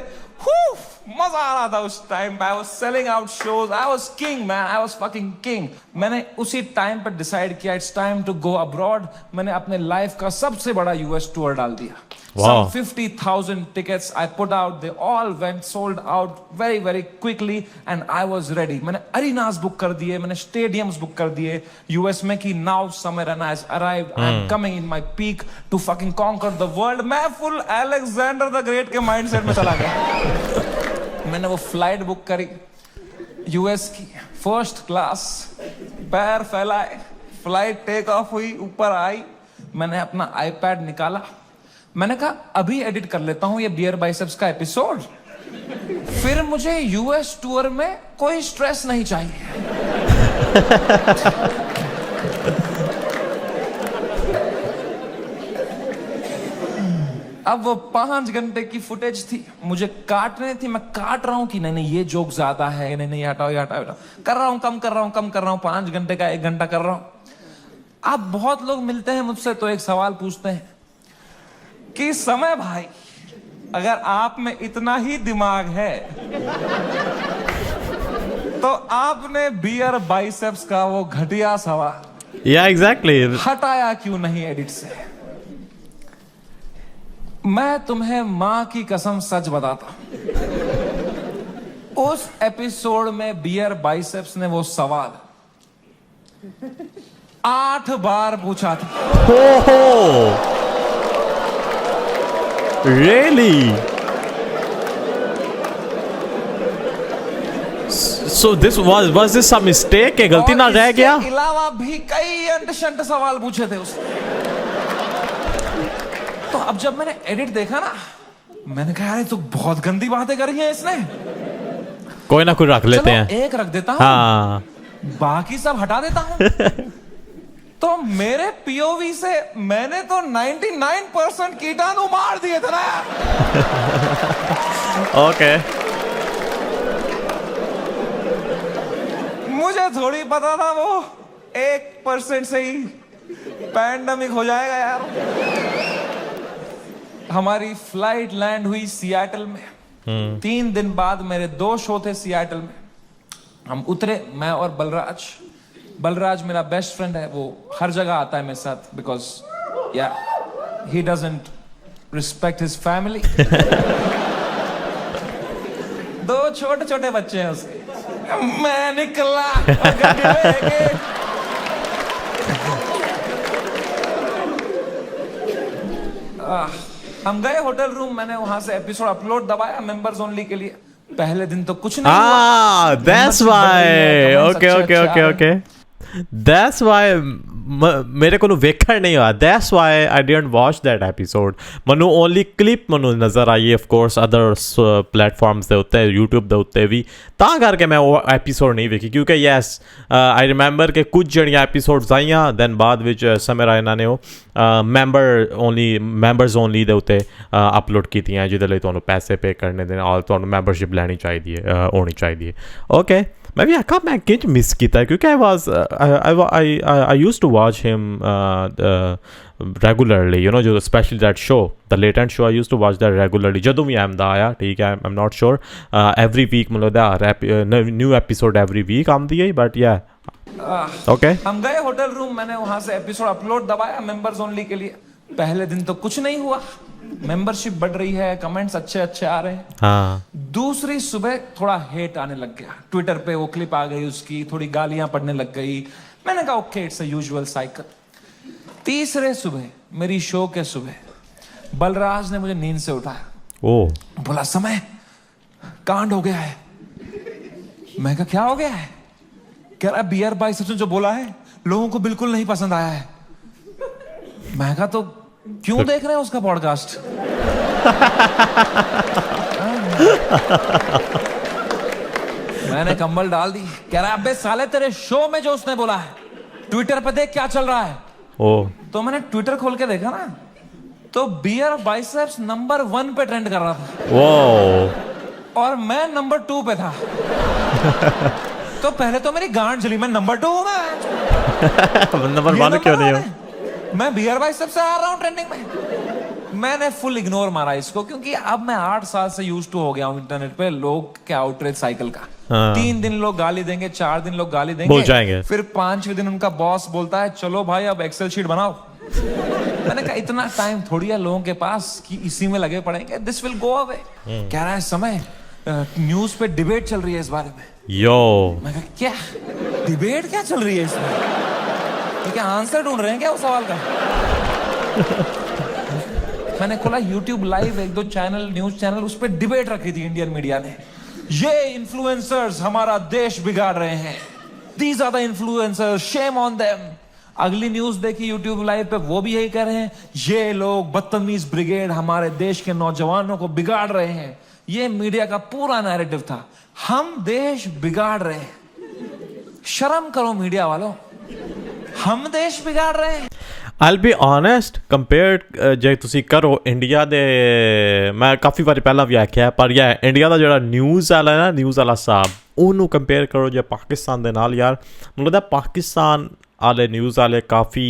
मजा आ रहा था उस टाइम पे. I was selling out shows. I was king man. I was fucking king. मैंने उसी टाइम पे डिसाइड किया it's time to go abroad. मैंने अपने लाइफ का सबसे बड़ा यूएस टूर डाल दिया. Wow. Some 50,000 tickets I put out. They all went sold out very very quickly and I was ready. मैंने arenas book कर दिए, मैंने stadiums book कर दिए यूएस में कि now Samay Raina has arrived. I am coming in my peak to fucking conquer the world. मैं full Alexander the Great के mindset में चला गया. मैंने वो flight book करी यूएस की, first class. पैर फैलाए, flight take off हुई, ऊपर आई. मैंने अपना iPad निकाला. मैंने कहा अभी एडिट कर लेता हूं ये बियर बाइसेप्स का एपिसोड, फिर मुझे यूएस टूर में कोई स्ट्रेस नहीं चाहिए. अब वो 5 घंटे की फुटेज थी, मुझे काटने थी. मैं काट रहा हूं कि नहीं ये जोक ज्यादा है, नहीं हटाओ ये हटाओ. कर रहा हूं, कम कर रहा हूं. 5 घंटे का 1 घंटा कर रहा हूं. अब बहुत लोग मिलते हैं मुझसे तो एक सवाल पूछते हैं कि समय भाई, अगर आप में इतना ही दिमाग है तो आपने बियर बाइसेप्स का वो घटिया सवाल Yeah, exactly. हटाया क्यों नहीं एडिट से? मैं तुम्हें मां की कसम सच बताता, उस एपिसोड में बियर बाइसेप्स ने वो सवाल 8 बार पूछा था. Oh, really? So this was this some mistake? क्या गलती ना रह गया? इसके अलावा भी कई अंट-शंट सवाल पूछे थे उसने. तो अब जब मैंने एडिट देखा ना, मैंने कहा यार तो बहुत गंदी बातें करी हैं इसने. कोई ना कोई रख लेते हैं. एक रख देता हूं, हाँ, बाकी सब हटा देता हूं. तो मेरे पीओवी से मैंने तो 99% कीटाणु मार दिए थे ना यार. Okay. मुझे थोड़ी पता था वो 1% से ही पैंडेमिक हो जाएगा यार. हमारी फ्लाइट लैंड हुई सियाटल में. 3 दिन बाद मेरे 2 शो थे सियाटल में. हम उतरे, मैं और बलराज मेरा बेस्ट फ्रेंड है. वो हर जगह आता है मेरे साथ because he doesn't respect his family. 2 छोटे छोटे बच्चे हैं उसके. मैं निकला हम गए होटल रूम. मैंने वहां से एपिसोड अपलोड दबाया मेंबर्स ओनली के लिए. पहले दिन तो कुछ नहीं हुआ. That's why. Okay. That's why मेरे को ਵੇਖਣ ਨਹੀਂ ਹੋਇਆ, that's why I didn't watch that episode। ਮੈਨੂੰ ਓਨਲੀ ਕਲਿੱਪ ਮੈਨੂੰ ਨਜ਼ਰ ਆਈ ਆਫ ਕੋਰਸ ਅਦਰ ਪਲੇਟਫਾਰਮਸ ਦੇ ਉੱਤੇ, YouTube ਦੇ ਉੱਤੇ ਵੀ, ਤਾਂ ਕਰਕੇ ਮੈਂ ਉਹ ਐਪੀਸੋਡ ਨਹੀਂ ਵੇਖੀ, ਕਿਉਂਕਿ ਯੈਸ ਆਈ ਰਿਮੈਂਬਰ ਕਿ ਕੁਝ ਜਿਹੜੀਆਂ ਐਪੀਸੋਡਸ ਆਈਆਂ ਦੈਨ ਬਾਅਦ ਵਿੱਚ ਸਮੇਂ ਰਾਇਨਾ ਨੇ ਉਹ ਮੈਂਬਰਸ ਓਨਲੀ ਦੇ ਉੱਤੇ ਅਪਲੋਡ ਕੀਤੀਆਂ, ਜਿਹਦੇ ਲਈ ਤੁਹਾਨੂੰ ਪੈਸੇ ਪੇ ਕਰਨੇ ਦੇ ਨਾਲ ਤੁਹਾਨੂੰ ਮੈਂਬਰਸ਼ਿਪ ਲੈਣੀ ਚਾਹੀਦੀ ਹੈ, ਹੋਣੀ ਚਾਹੀਦੀ ਹੈ। ਓਕੇ, ਮੈਂ ਵੀ ਆਖਾਂ ਮੈਂ ਕਿੰਝ ਮਿਸ ਕੀਤਾ, ਕਿਉਂਕਿ I used to watch him regularly, you know, जो especially that show, the late night show, I used to watch that regularly ਜਦੋਂ ਵੀ ਆਉਂਦਾ ਆਇਆ, ਠੀਕ ਹੈ, I'm not sure every week मतलब that new episode every week आती है, but yeah okay। हम गए होटल रूम, मैंने वहां से एपिसोड अपलोड दबाया मेंबर्स ओनली के लिए। पहले दिन तो कुछ नहीं हुआ, मेंबरशिप बढ़ रही है, कमेंट्स अच्छे अच्छे आ रहे हैं। हाँ, दूसरी सुबह थोड़ा हेट आने लग गया, ट्विटर पे वो क्लिप आ गई उसकी, थोड़ी गालियां पड़ने लग गई। मैंने कहा okay, it's a usual cycle. तीसरे सुबह, मेरी शो के सुबह, बलराज ने मुझे नींद से उठाया, बोला समय कांड हो गया है। मैं कहा क्या हो गया है? कह रहा बियर बाइसेप्स ने जो बोला है लोगों को बिल्कुल नहीं पसंद आया है। मैं कहा तो क्यों देख रहे हैं उसका पॉडकास्ट? मैंने कंबल डाल दी। कह रहा अबे साले तेरे शो में जो उसने बोला है ट्विटर पे देख क्या चल रहा है। तो मैंने ट्विटर खोल के देखा ना, तो बियर बाइसेप्स नंबर 1 पे ट्रेंड कर रहा था और मैं नंबर 2 पे था। तो पहले तो मेरी गांड जली, मैं नंबर 2 हूं मैं नंबर 1 क्यों नहीं हो? मैं बियर बाइसेप्स से आ रहा हूं ट्रेंडिंग में। मैंने फुल इग्नोर मारा इसको, क्योंकि अब मैं 8 साल से यूज्ड टू हो गया हूं इंटरनेट पे लोग के आउटरीच साइकिल का। 3 दिन लोग गाली देंगे, 4 दिन लोग गाली देंगे, भूल जाएंगे। फिर 5वें दिन उनका बॉस बोलता है चलो भाई अब एक्सेल शीट बनाओ। मैंने कहा इतना टाइम थोड़ी है लोगों के पास कि इसी में लगे पड़ेंगे, दिस विल गो अवे। कह रहा है समय न्यूज पे डिबेट चल रही है इस बारे में। मैं कहा क्या डिबेट क्या चल रही है इसमें? क्या आंसर ढूंढ रहे हैं क्या उस सवाल का? मैंने खोला YouTube live, 1-2 channel, news channel, उस पर डिबेट रखी थी इंडियन मीडिया ने। ये इन्फ्लुएंसर्स हमारा देश बिगाड़ रहे हैं, these are the influencers, shame on them. अगली न्यूज देखी YouTube लाइव पे, वो भी यही कह रहे हैं, ये लोग बदतमीज ब्रिगेड हमारे देश के नौजवानों को बिगाड़ रहे हैं। ये मीडिया का पूरा नैरेटिव था, हम देश बिगाड़ रहे हैं। शर्म करो मीडिया वालों, हम देश बिगाड़ रहे हैं। I'll be honest, compared ਜੇ ਤੁਸੀਂ ਕਰੋ ਇੰਡੀਆ ਦੇ, ਮੈਂ ਕਾਫੀ ਵਾਰੀ ਪਹਿਲਾਂ ਵੀ ਆਖਿਆ, ਪਰ ਯਾਰ ਇੰਡੀਆ ਦਾ ਜਿਹੜਾ ਨਿਊਜ਼ ਵਾਲਾ ਨਾ, ਨਿਊਜ਼ ਵਾਲਾ ਹਿਸਾਬ, ਉਹਨੂੰ ਕੰਪੇਅਰ ਕਰੋ ਜੇ ਪਾਕਿਸਤਾਨ ਦੇ ਨਾਲ, ਯਾਰ ਮੈਨੂੰ ਲੱਗਦਾ ਪਾਕਿਸਤਾਨ ਵਾਲੇ ਨਿਊਜ਼ ਵਾਲੇ ਕਾਫੀ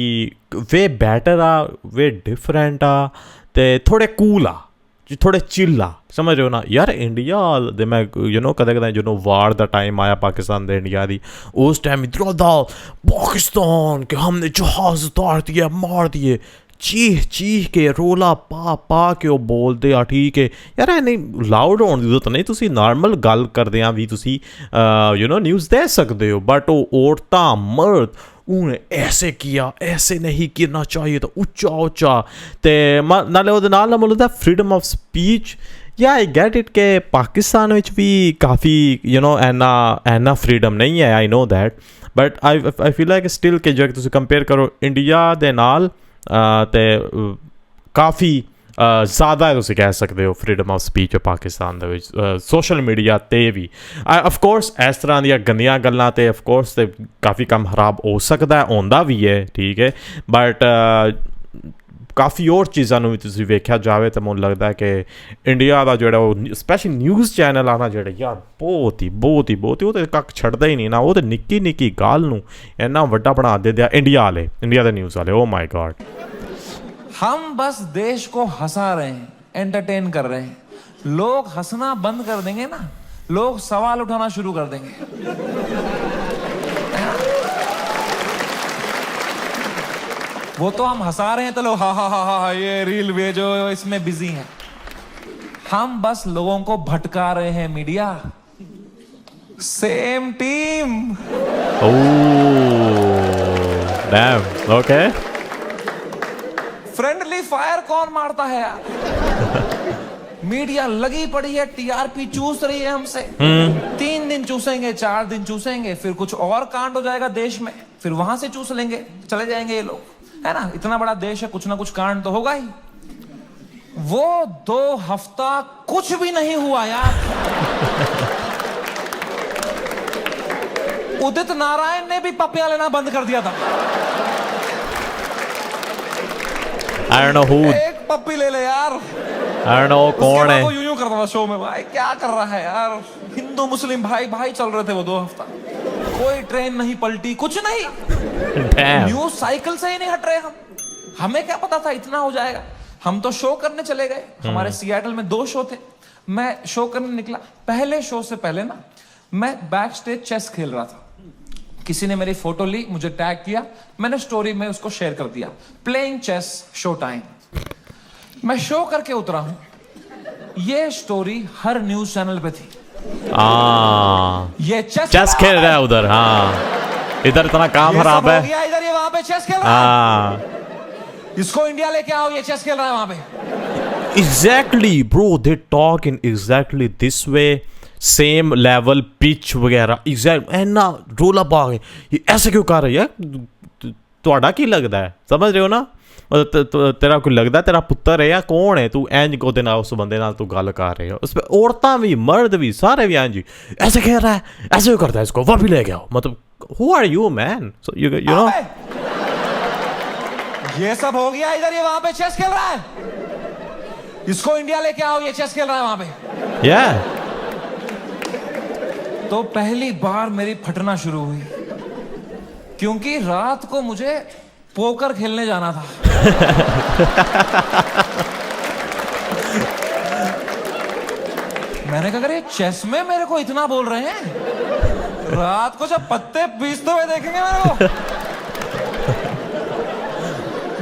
ਵੇ ਬੈਟਰ ਆ, ਵੇ ਡਿਫਰੈਂਟ ਆ, ਤੇ ਥੋੜੇ ਕੂਲ ਆ, ਥੋੜੇ ਚਿੱਲ ਆ, ਸਮਝ ਰਹੇ ਹੋ ਨਾ ਯਾਰ। ਇੰਡੀਆ ਦੇ ਮੈਂ ਕਦੇ ਕਦੇ ਜਦੋਂ ਵਾਰ ਦਾ टाइम आया पाकिस्तान दे इंडिया दी, उस टाइम इधर दा पाकिस्तान के हमने जहाज उतार दिए, मार दिए, चीख के रोला पा के वो बोलते आ, ठीक है यार, नहीं लाउड होने की जरूरत नहीं, तुसी नॉर्मल गल करदे भी तुसी न्यूज़ दे सकते हो, बट वो औरतां मर्द उन्हें ऐसे किया, ऐसे नहीं करना चाहिए, तो उच्चा ते नाले ओहदे नाल मतलब फ्रीडम ऑफ स्पीच। या आई गेट इट के पाकिस्तान विच भी काफ़ी ऐना फ्रीडम नहीं है, I know that, but I feel like still कि जो तुसी कंपेयर करो इंडिया दे नाल ते काफ़ी ज़्यादा है, तुसी कह सकते हो freedom of speech Pakistan they which social media ते भी। ऑफ कोर्स इस तरह दी गंदियां गल्लां ते ऑफ कोर्स ते काफ़ी कम खराब हो सकता है, होंदा भी है, ठीक है, बट काफ़ी और चीज़ों भी तुसी वेख्या जाए तो मैनूं लगता है कि इंडिया का जोड़ा स्पैशल न्यूज़ चैनल आना जोड़ा यार बहुत ही वो तो कक्ख छड्डदा ही नहीं ना, वो तो निक्की निक्की गल नूं इन्ना वड्डा बना दे इंडिया दे न्यूज़ वाले। ओ माय गॉड, हम बस देश को हंसा रहे हैं, एंटरटेन कर रहे हैं। लोग हंसना बंद कर देंगे ना, लोग सवाल उठाना शुरू कर देंगे। वो तो हम हंसा रहे हैं तो लोग हा ये रील भेजो, इसमें बिजी हैं। हम बस लोगों को भटका रहे हैं media. Same team. Dam, okay. Friendly fire कौन मारता है यार? मीडिया लगी पड़ी है, टीआरपी चूस रही है हमसे। 3 दिन चूसेंगे, 4 दिन चूसेंगे, फिर कुछ और कांड हो जाएगा देश में। फिर वहां से चूस लेंगे, चले जाएंगे ये लोग, है ना। इतना बड़ा देश है, कुछ ना कुछ कांड तो होगा ही। वो 2 हफ्ता कुछ भी नहीं हुआ यार। उदित नारायण ने भी पपियां लेना बंद कर दिया था। I don't know who. एक पप्पी ले ले यार। I don't know कौन है। वो यूं करता था शो में, भाई क्या कर रहा है यार। हिंदू मुस्लिम भाई भाई चल रहे थे वो 2 हफ्ता, कोई ट्रेन नहीं पलटी, कुछ नहीं। Damn. न्यूज साइकिल से ही नहीं हट रहे हम। हमें क्या पता था इतना हो जाएगा। हम तो शो करने चले गए। हमारे सियाटल में 2 शो थे। मैं शो करने निकला। पहले शो से पहले ना मैं बैक स्टेज चेस खेल रहा था। किसी ने मेरी फोटो ली, मुझे टैग किया, मैंने स्टोरी में उसको शेयर कर दिया, प्लेइंग चेस शो टाइम। मैं शो करके उतरा हूं, ये स्टोरी हर न्यूज चैनल पे थी। ये चेस खेल रहा है उधर। हाँ, इधर इतना काम खराब है। इधर ये वहां पे चेस खेल रहा है, इसको इंडिया लेके आओ, ये चेस खेल रहा है वहां पे। Exactly, bro. They talk in exactly this way. Same level pitch वगैरह एग्जैक्ट एना रोला पा गए। ये ऐसे क्यों कर रही है? ਤੁਹਾਡਾ ਕੀ ਲੱਗਦਾ ਹੈ? ਸਮਝ ਰਹੇ ਹੋ ਨਾ? ਤੇਰਾ ਕੋਈ ਲੱਗਦਾ ਤੇਰਾ ਪੁੱਤਰ ਹੈ ਜਾਂ ਕੌਣ ਹੈ? ਤੂੰ ਇੰਜ ਕੋਦੇ ਨਾਲ ਉਸ ਬੰਦੇ ਨਾਲ ਤੂੰ ਗੱਲ ਕਰ ਰਹੇ ਹੋ। ਉਸ ਔਰਤਾਂ ਵੀ ਮਰਦ ਵੀ ਸਾਰੇ ਵੀ ਇੰਜ ऐसे कह रहा है, ऐसे करता है, इसको वहाँ भी ले गया। मतलब who are you man? So you know ये सब हो गया, इधर ये वहां पे चेस खेल रहा है, इसको इंडिया लेके आओ, ये चेस खेल रहा है वहां पे। yeah. तो पहली बार मेरी फटना शुरू हुई, क्योंकि रात को मुझे पोकर खेलने जाना था। मैंने कहा अरे चेस में मेरे को इतना बोल रहे हैं, रात को जब पत्ते पीसते हुए देखेंगे मेरे को,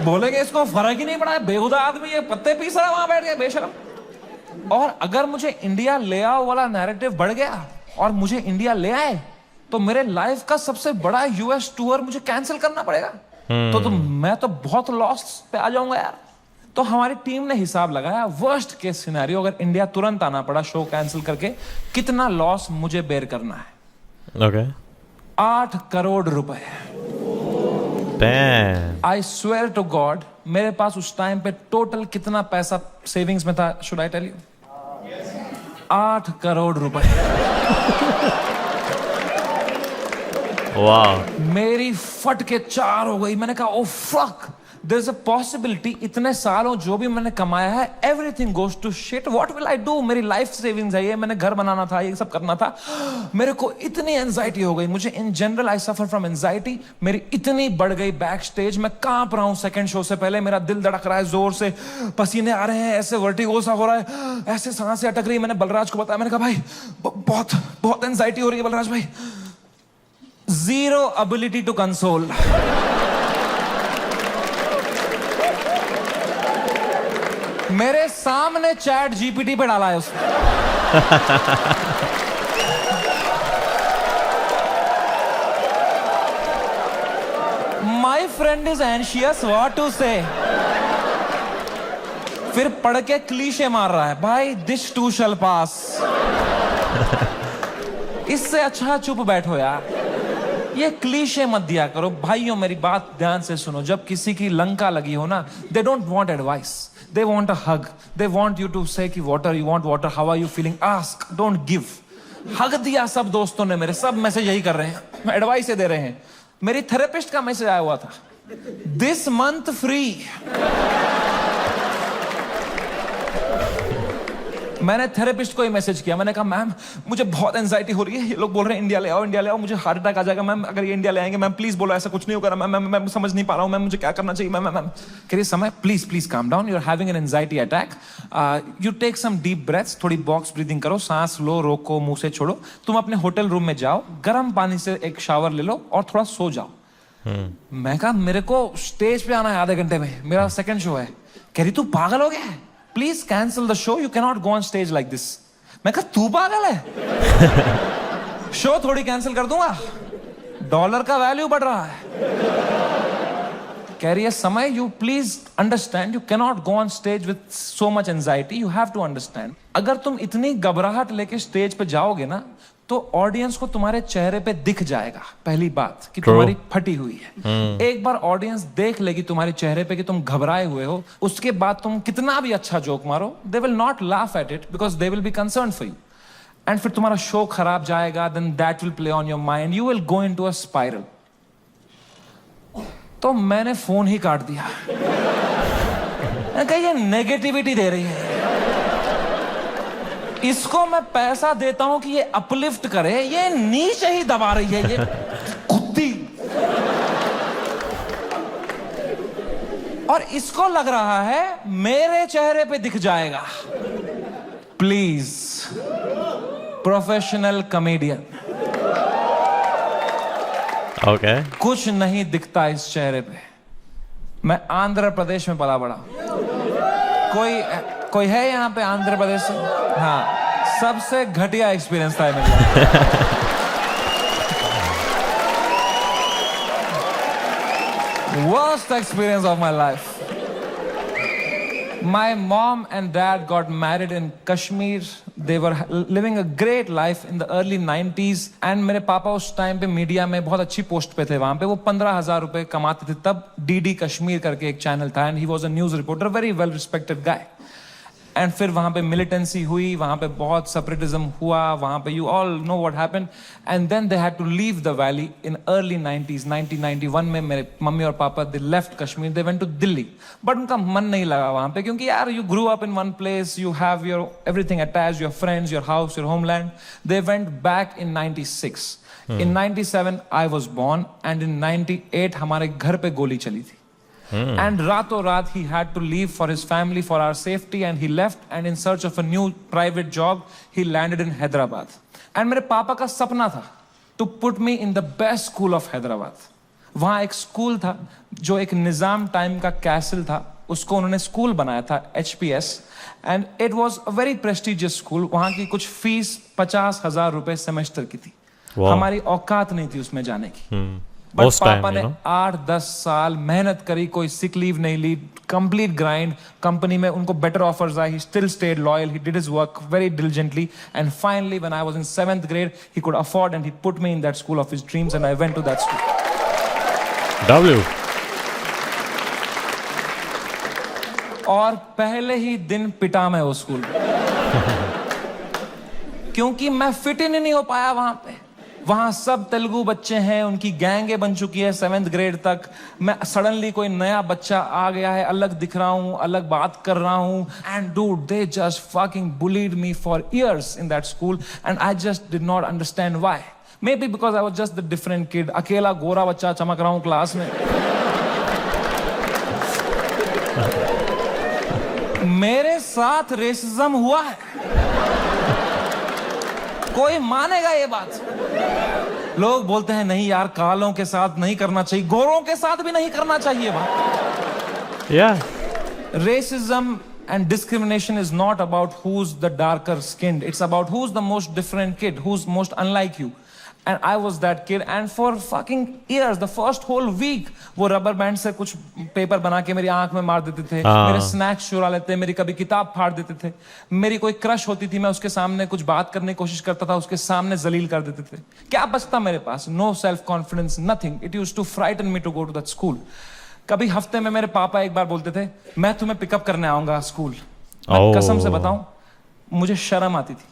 बोलेंगे इसको फर्क ही नहीं पड़ा है, बेहुदा आदमी ये पत्ते पीस रहा है वहां बैठ के, बेशरम। और अगर मुझे इंडिया ले आओ वाला नैरेटिव बढ़ गया और मुझे इंडिया ले आए, तो मेरे लाइफ का सबसे बड़ा यूएस टूर मुझे कैंसिल करना पड़ेगा। तो मैं तो बहुत लॉस पे आ जाऊंगा यार। तो हमारी टीम ने हिसाब लगाया, वर्स्ट केस सिनेरियो अगर इंडिया तुरंत आना पड़ा शो कैंसिल करके, कितना लॉस मुझे बेयर करना है। Okay. 8 करोड़ रुपए। आई स्वेयर टू गॉड, मेरे पास उस टाइम पे टोटल कितना पैसा सेविंग्स में था, should I tell you? 8 crore रुपए। वाह। मेरी फट के 4 हो गई। मैंने कहा oh fuck, there is a possibility इतने सालों जो भी मैंने कमाया है everything goes to shit, what will I do? मेरी लाइफ सेविंग्स है ये, मैंने घर बनाना था, ये सब करना था। मेरे को इतनी एंजाइटी हो गई, मुझे in general I suffer from anxiety. मेरी इतनी बढ़ गई बैक स्टेज, मैं कांप रहा हूं सेकंड शो से पहले, मेरा दिल धड़क रहा है जोर से, पसीने आ रहे हैं, ऐसे वर्टिगो सा हो रहा है, ऐसे सांसें अटक रही है। मैंने बलराज को बताया, मैंने कहा भाई बहुत बहुत एंजाइटी हो रही है बलराज भाई। Zero ability to console. मेरे सामने चैट जीपीटी पे डाला है उसने। My friend is anxious what to say. फिर पढ़ के क्लीशे मार रहा है, भाई दिस टू शैल पास। इससे अच्छा चुप बैठो यार, ये क्लीशे मत दिया करो। भाइयों मेरी बात ध्यान से सुनो, जब किसी की लंका लगी हो ना, they don't want advice, they want a hug, they want you to say कि water, you want water, how are you feeling, ask, don't give. Hug दिया सब दोस्तों ने मेरे, सब मैसेज यही कर रहे हैं, एडवाइस दे रहे हैं। मेरी थेरेपिस्ट का मैसेज आया हुआ था, दिस मंथ फ्री। मैंने थेरेपिस्ट को ही मैसेज किया, मैंने कहा मैम मुझे बहुत एंजाइटी हो रही है, ये लोग बोल रहे हैं इंडिया ले आओ, इंडिया ले आओ, मुझे हार्ट अटैक आ जाएगा मैम अगर ये इंडिया ले आएंगे। मैम प्लीज बोलो ऐसा कुछ नहीं होगा मैम, मैं समझ नहीं पा रहा हूँ मैम, मुझे क्या करना चाहिए मैम। मैम कह रही Samay please please calm down, you are having an anxiety attack, you take some deep breaths, थोड़ी बॉक्स ब्रीदिंग करो, सांस लो, रोको, मुंह से छोड़ो, तुम अपने होटल रूम में जाओ, गर्म पानी से एक शावर ले लो और थोड़ा सो जाओ। मैं कहा मेरे को स्टेज पे आना है आधे घंटे में, मेरा सेकंड शो है। कह रही तू पागल हो गया है, please cancel the show, you can not go on stage like this. मैं कहा तू पागल है, शो थोड़ी कैंसिल कर दूंगा, डॉलर का वैल्यू बढ़ रहा है। कह रही है Samay you please understand, you can not go on stage with so much anxiety, you have to understand. अगर तुम इतनी घबराहट लेके स्टेज पे जाओगे ना, तो ऑडियंस को तुम्हारे चेहरे पे दिख जाएगा पहली बात कि तुम्हारी फटी हुई है। एक बार ऑडियंस देख लेगी तुम्हारे चेहरे पे कि तुम घबराए हुए हो, उसके बाद तुम कितना भी अच्छा जोक मारो, they will not laugh at it because they will be concern for you, and फिर तुम्हारा शो खराब जाएगा, then that will play on your mind, you will go into a spiral. तो मैंने फोन ही काट दिया। मैंने कहा ये नेगेटिविटी दे रही है, इसको मैं पैसा देता हूं कि ये अपलिफ्ट करे, ये नीचे ही दबा रही है, ये कुत्ती। और इसको लग रहा है मेरे चेहरे पे दिख जाएगा। प्लीज प्रोफेशनल कॉमेडियन, ओके कुछ नहीं दिखता इस चेहरे पे। मैं आंध्र प्रदेश में पला बड़ा। कोई है यहाँ पे आंध्र प्रदेश से? हाँ, सबसे घटिया एक्सपीरियंस था मेरा। Worst experience of my life. My mom and dad got married in Kashmir. They were living a great life in the early 90s. And मेरे पापा उस टाइम पे मीडिया में बहुत अच्छी पोस्ट पे थे। वहां पे वो 15,000 रुपए कमाते थे। तब DD कश्मीर करके एक चैनल था, and he was a news reporter, very well respected guy. And फिर वहां पे मिलिटेंसी हुई, वहां पे बहुत सेपरेटिज्म हुआ, वहां पे you all know what happened, and then they had to leave the valley in early 90s। 1991 में मेरे मम्मी और papa they left Kashmir, they went to Delhi, but उनका मन नहीं लगा वहां पे, क्योंकि यार you grew up in one place, you have your everything attached, your friends, your house, your homeland. They went back in 96। In 97 I was born, and in 98 हमारे घर पे गोली चली थी। And rato raat he had to leave for his family, for our safety, and he left, and in search of a new private job he landed in Hyderabad. And मेरे पापा का सपना था to put me in the best school of Hyderabad. वहाँ एक school था जो एक निजाम टाइम का कैसल था, उसको उन्होंने स्कूल बनाया था, HPS, and it was a very prestigious school. वहाँ की कुछ फीस 50,000 रुपए सेमेस्टर की थी। हमारी औकात नहीं थी उसमें जाने की। बट पापा ने 8-10 साल मेहनत करी, कोई सिक लीव नहीं ली, कंप्लीट ग्राइंड। कंपनी में उनको बेटर ऑफर्स आए, he still stayed loyal, he did his work very diligently, and finally when I was in 7th grade he could afford and he put me in that school of his dreams, and I went to that school. W और पहले ही दिन पिटा मैं उस school में क्योंकि मैं fit in नहीं हो पाया वहां पे। वहां सब तेलुगु बच्चे हैं, उनकी गैंगे बन चुकी है 7th grade तक। मैं सडनली कोई नया बच्चा आ गया है, अलग दिख रहा हूं, अलग बात कर रहा हूं, and dude they just fucking bullied me for years in that school, and I just did not understand why. May be because I was just the different kid, अकेला गोरा बच्चा चमक रहा हूं क्लास में। मेरे साथ रेसिज्म हुआ है, कोई मानेगा ये बात? लोग बोलते हैं नहीं यार, कालों के साथ नहीं करना चाहिए, गोरों के साथ भी नहीं करना चाहिए बात। Racism and discrimination is not about who's the darker skinned, it's about who's the most different kid, who's most unlike you. And I was that kid, and for fucking years, the first whole week, वो rubber band से कुछ paper बना के मेरी आंख में मार देते थे, मेरे स्नैक्स चुरा लेते, मेरी कभी किताब फाड़ देते थे, मेरी कोई क्रश होती थी, मैं उसके सामने कुछ बात करने की कोशिश करता था, उसके सामने जलील कर देते थे। क्या बचता मेरे पास? No self confidence, nothing. It used to frighten me to go to that school. कभी हफ्ते में मेरे पापा एक बार बोलते थे, मैं तुम्हें पिकअप करने आऊंगा स्कूल। मैं कसम से बताऊं, मुझे शर्म आती थी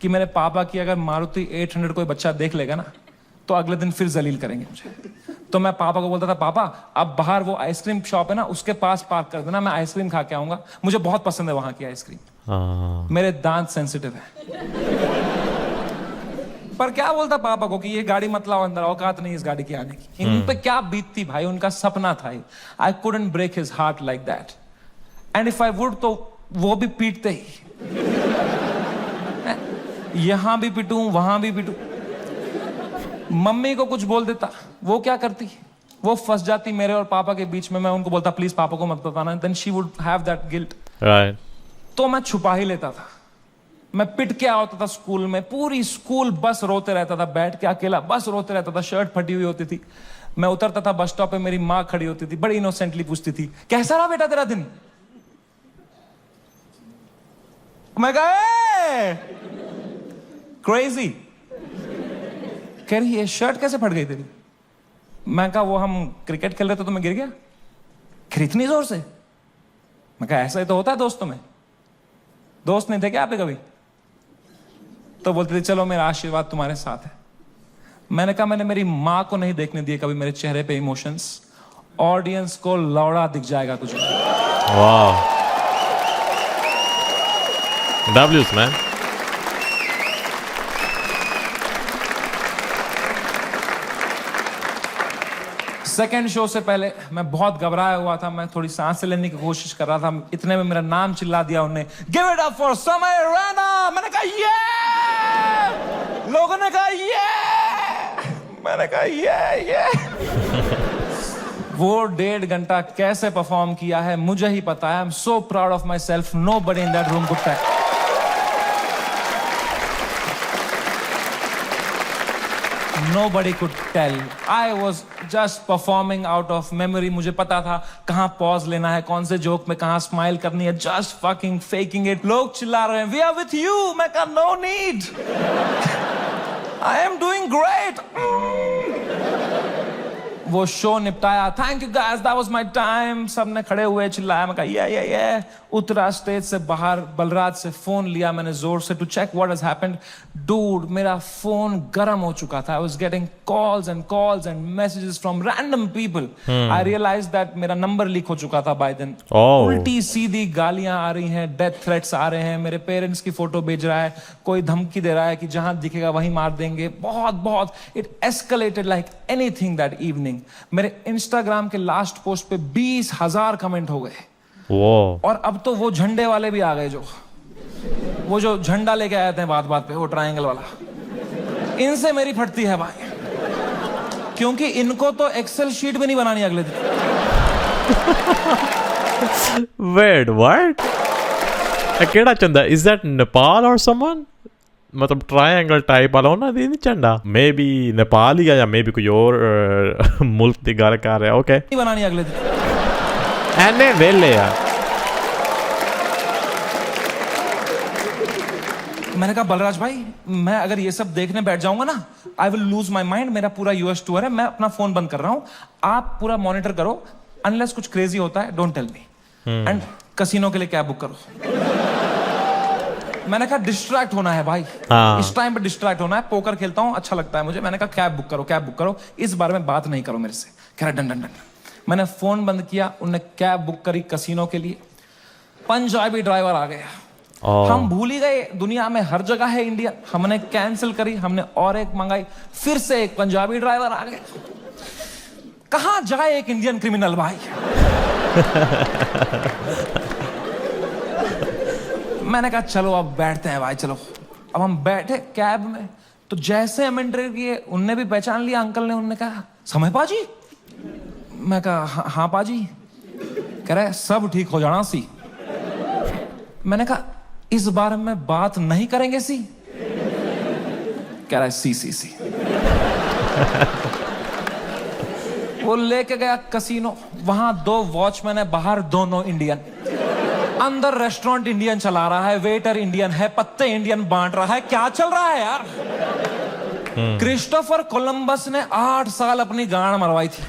कि मेरे पापा की अगर मारुति 800 कोई बच्चा देख लेगा ना, तो अगले दिन फिर जलील करेंगे मुझे। तो मैं पापा को बोलता था, पापा अब बाहर वो आइसक्रीम शॉप है ना, उसके पास पार्क कर देना, मैं आइसक्रीम खा के आऊंगा, मुझे बहुत पसंद है वहां की आइसक्रीम। मेरे दांत सेंसिटिव है। पर क्या बोलता पापा को कि ये गाड़ी मत लाओ अंदर, औकात नहीं इस गाड़ी की आने की। इन पे क्या बीतती भाई, उनका सपना था। I couldn't break his heart like that, and if I would तो वो भी पीटते ही, यहां भी पिटूं वहां भी पिटूं। मम्मी को कुछ बोल देता, वो क्या करती, वो फंस जाती मेरे और पापा के बीच में। मैं उनको बोलता प्लीज पापा को मत बताना, then she would have that guilt. Right. तो मैं छुपा ही लेता था, मैं पिट के आता था स्कूल में। पूरी स्कूल बस रोते रहता था, बैठ के अकेला बस रोते रहता था, शर्ट फटी हुई होती थी। मैं उतरता था बस स्टॉप पे, मेरी माँ खड़ी होती थी, बड़ी इनोसेंटली पूछती थी, कैसा रहा बेटा तेरा दिन? मैं कहा क्रेजी। कह रही ये शर्ट कैसे फट गई तेरी? मैं कहा वो हम क्रिकेट खेल रहे थे तो मैं गिर गया। फिर इतनी जोर से? मैं कहा ऐसा ही तो होता है दोस्तों में। दोस्त नहीं थे क्या आपके कभी? तो बोलते थे चलो मेरा आशीर्वाद तुम्हारे साथ है। मैंने कहा मैंने मेरी माँ को नहीं देखने दिए कभी मेरे चेहरे पे इमोशंस। ऑडियंस को लौड़ा दिख जाएगा कुछ। वाह, W's man. सेकेंड शो से पहले मैं बहुत घबराया हुआ था। मैं थोड़ी सांस लेने की कोशिश कर रहा था। इतने में मेरा नाम चिल्ला दिया उन्होंने, गिव इट अप फॉर समय रैना। मैंने कहा ये, लोगों ने कहा ये, मैंने कहा ये। वो 1.5 घंटा कैसे परफॉर्म किया है मुझे ही पता है। I am so proud of myself. Nobody in that room could tell. Nobody could tell. I was just performing out of memory. मुझे पता था कहाँ पॉज लेना है, कौन से जोक में कहाँ स्माइल करनी है। Just fucking faking it. लोग चिल्ला रहे हैं, We are with you. मैं कहा No need. I am doing great. वो शो निपटाया। Thank you guys, that was my time. सबने खड़े हुए चिल्लाया। मैं कहा ये। उतरा स्टेज से बाहर, बलराज से फोन लिया मैंने जोर से to check what has happened. Dude, मेरा फोन गर्म हो चुका था। I was getting calls and messages from random people. I realized that मेरा नंबर लीक हो चुका था बाय देन। उल्टी सीधी गालियां आ रही हैं, डेथ थ्रेट्स आ रहे हैं। मेरे पेरेंट्स की फोटो भेज रहा है, कोई धमकी दे रहा है कि जहां दिखेगा वहीं मार देंगे। बहुत it escalated like anything that evening. मेरे इंस्टाग्राम के लास्ट पोस्ट पे 20,000 कमेंट हो गए। और अब तो वो झंडे वाले भी आ गए, वो जो झंडा लेके आए थे बात पे, वो ट्रायंगल वाला। इनसे मेरी फटती है भाई, क्योंकि इनको तो एक्सेल शीट भी नहीं बनानी अगले दिन। Wait, what? केड़ा चंदा? Is that Nepal or someone? मतलब ट्रायंगल टाइप वाला होना नहीं चंदा। मे बी नेपाल ही या मे बी कोई और मुल्क की गल कर रहा है। ओके, नहीं बनानी अगले दिन। एने वेले यार। मैंने कहा बलराज भाई, मैं अगर ये सब देखने बैठ जाऊंगा ना, I will lose my mind. मेरा पूरा यूएस टूर है, मैं अपना फोन बंद कर रहा हूं। आप पूरा मॉनिटर करो, अनलेस कुछ क्रेजी होता है don't tell me. And casino के लिए कैब बुक करो। मैंने कहा डिस्ट्रैक्ट होना है भाई, इस टाइम पे डिस्ट्रैक्ट होना है। पोकर खेलता हूं, अच्छा लगता है मुझे। मैंने कहा कैब बुक करो, इस बारे में बात नहीं करो मेरे से। कह रहा डन। मैंने फोन बंद किया, उन्होंने कैब बुक करी कसिनो के लिए। पंजाबी ड्राइवर आ गया। हम भूल ही गए दुनिया में हर जगह है इंडियन। हमने कैंसिल करी, हमने और एक मंगाई, फिर से एक पंजाबी ड्राइवर आ गया। कहां जाए एक इंडियन क्रिमिनल भाई। मैंने कहा चलो अब बैठते हैं भाई, चलो। अब हम बैठे कैब में, तो जैसे हम एंटर किए उनने भी पहचान लिया अंकल ने। उन्होंने कहा समय पाजी। मैं कहा हाँ पाजी। कह रहा है सब ठीक हो जाना सी। मैंने कहा इस बारे में बात नहीं करेंगे सी। कह रहा है सी। वो लेके गया कसिनो। वहां 2 वॉचमैन है, बाहर दोनों इंडियन। अंदर रेस्टोरेंट इंडियन चला रहा है, वेटर इंडियन है, पत्ते इंडियन बांट रहा है। क्या चल रहा है यार? क्रिस्टोफर कोलंबस ने 8 साल अपनी गांड मरवाई थी।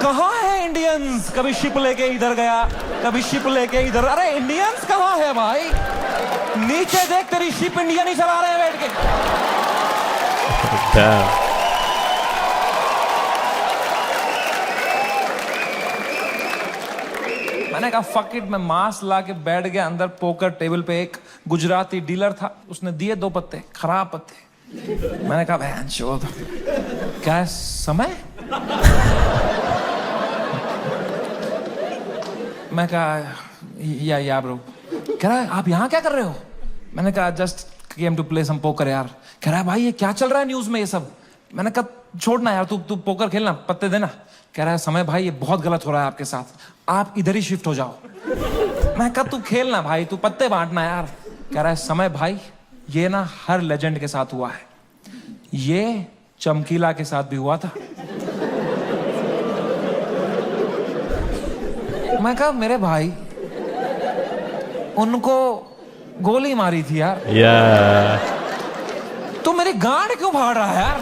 कहां है इंडियंस? कभी शिप लेके इधर गया, कभी शिप लेके इधर। अरे इंडियंस कहां है भाई? नीचे देख, तेरी शिप इंडियन ही चला रहे हैं बैठ के। मैंने कहा फक इट। मैं मास्क ला के बैठ गया अंदर। पोकर टेबल पे एक गुजराती डीलर था, उसने दिए 2 पत्ते, खराब पत्ते। मैंने कहा बहन चोद, क्या है समय? मैं कहा या ब्रो। कह रहा है आप यहाँ क्या कर रहे हो? मैंने कहा just came to play some poker यार। कह रहा है भाई ये क्या चल रहा है न्यूज में ये सब? मैंने कहा छोड़ना यार, तू पोकर खेलना, पत्ते देना। कह रहा है समय भाई ये बहुत गलत हो रहा है आपके साथ, आप इधर ही शिफ्ट हो जाओ। मैं कहा तू खेलना भाई, तू पत्ते बांटना यार। कह रहा है समय भाई ये ना हर लेजेंड के साथ हुआ है, ये चमकीला के साथ भी हुआ था। मैं कहा मेरे भाई उनको गोली मारी थी यार। तू मेरी गांड क्यों फाड़ रहा है यार?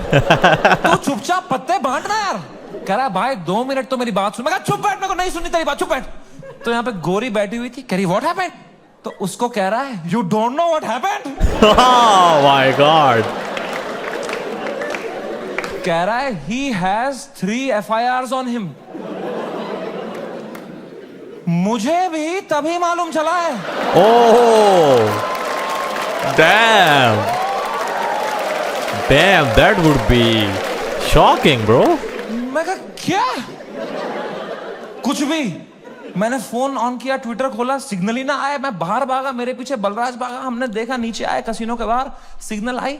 तू चुपचाप पत्ते बांटना यार। कह रहा भाई 2 मिनट तो मेरी बात सुन। मैं कहा चुप बैठ, मेरे को नहीं सुननी तेरी बात, चुप बैठ। तो यहाँ पे गोरी बैठी हुई थी, कह रही व्हाट हैपेंड? तो उसको कह रहा है you don't know what happened. Oh my God. कह रहा है he has 3 FIRs on him। मुझे भी तभी मालूम चला है। Oh, damn. Damn, that would be shocking, bro. मैं कहा क्या? कुछ भी। मैंने फोन ऑन किया, ट्विटर खोला, सिग्नल ही ना आया। मैं बाहर भागा, मेरे पीछे बलराज भागा। हमने देखा नीचे आए कसिनो के बाहर, सिग्नल आई।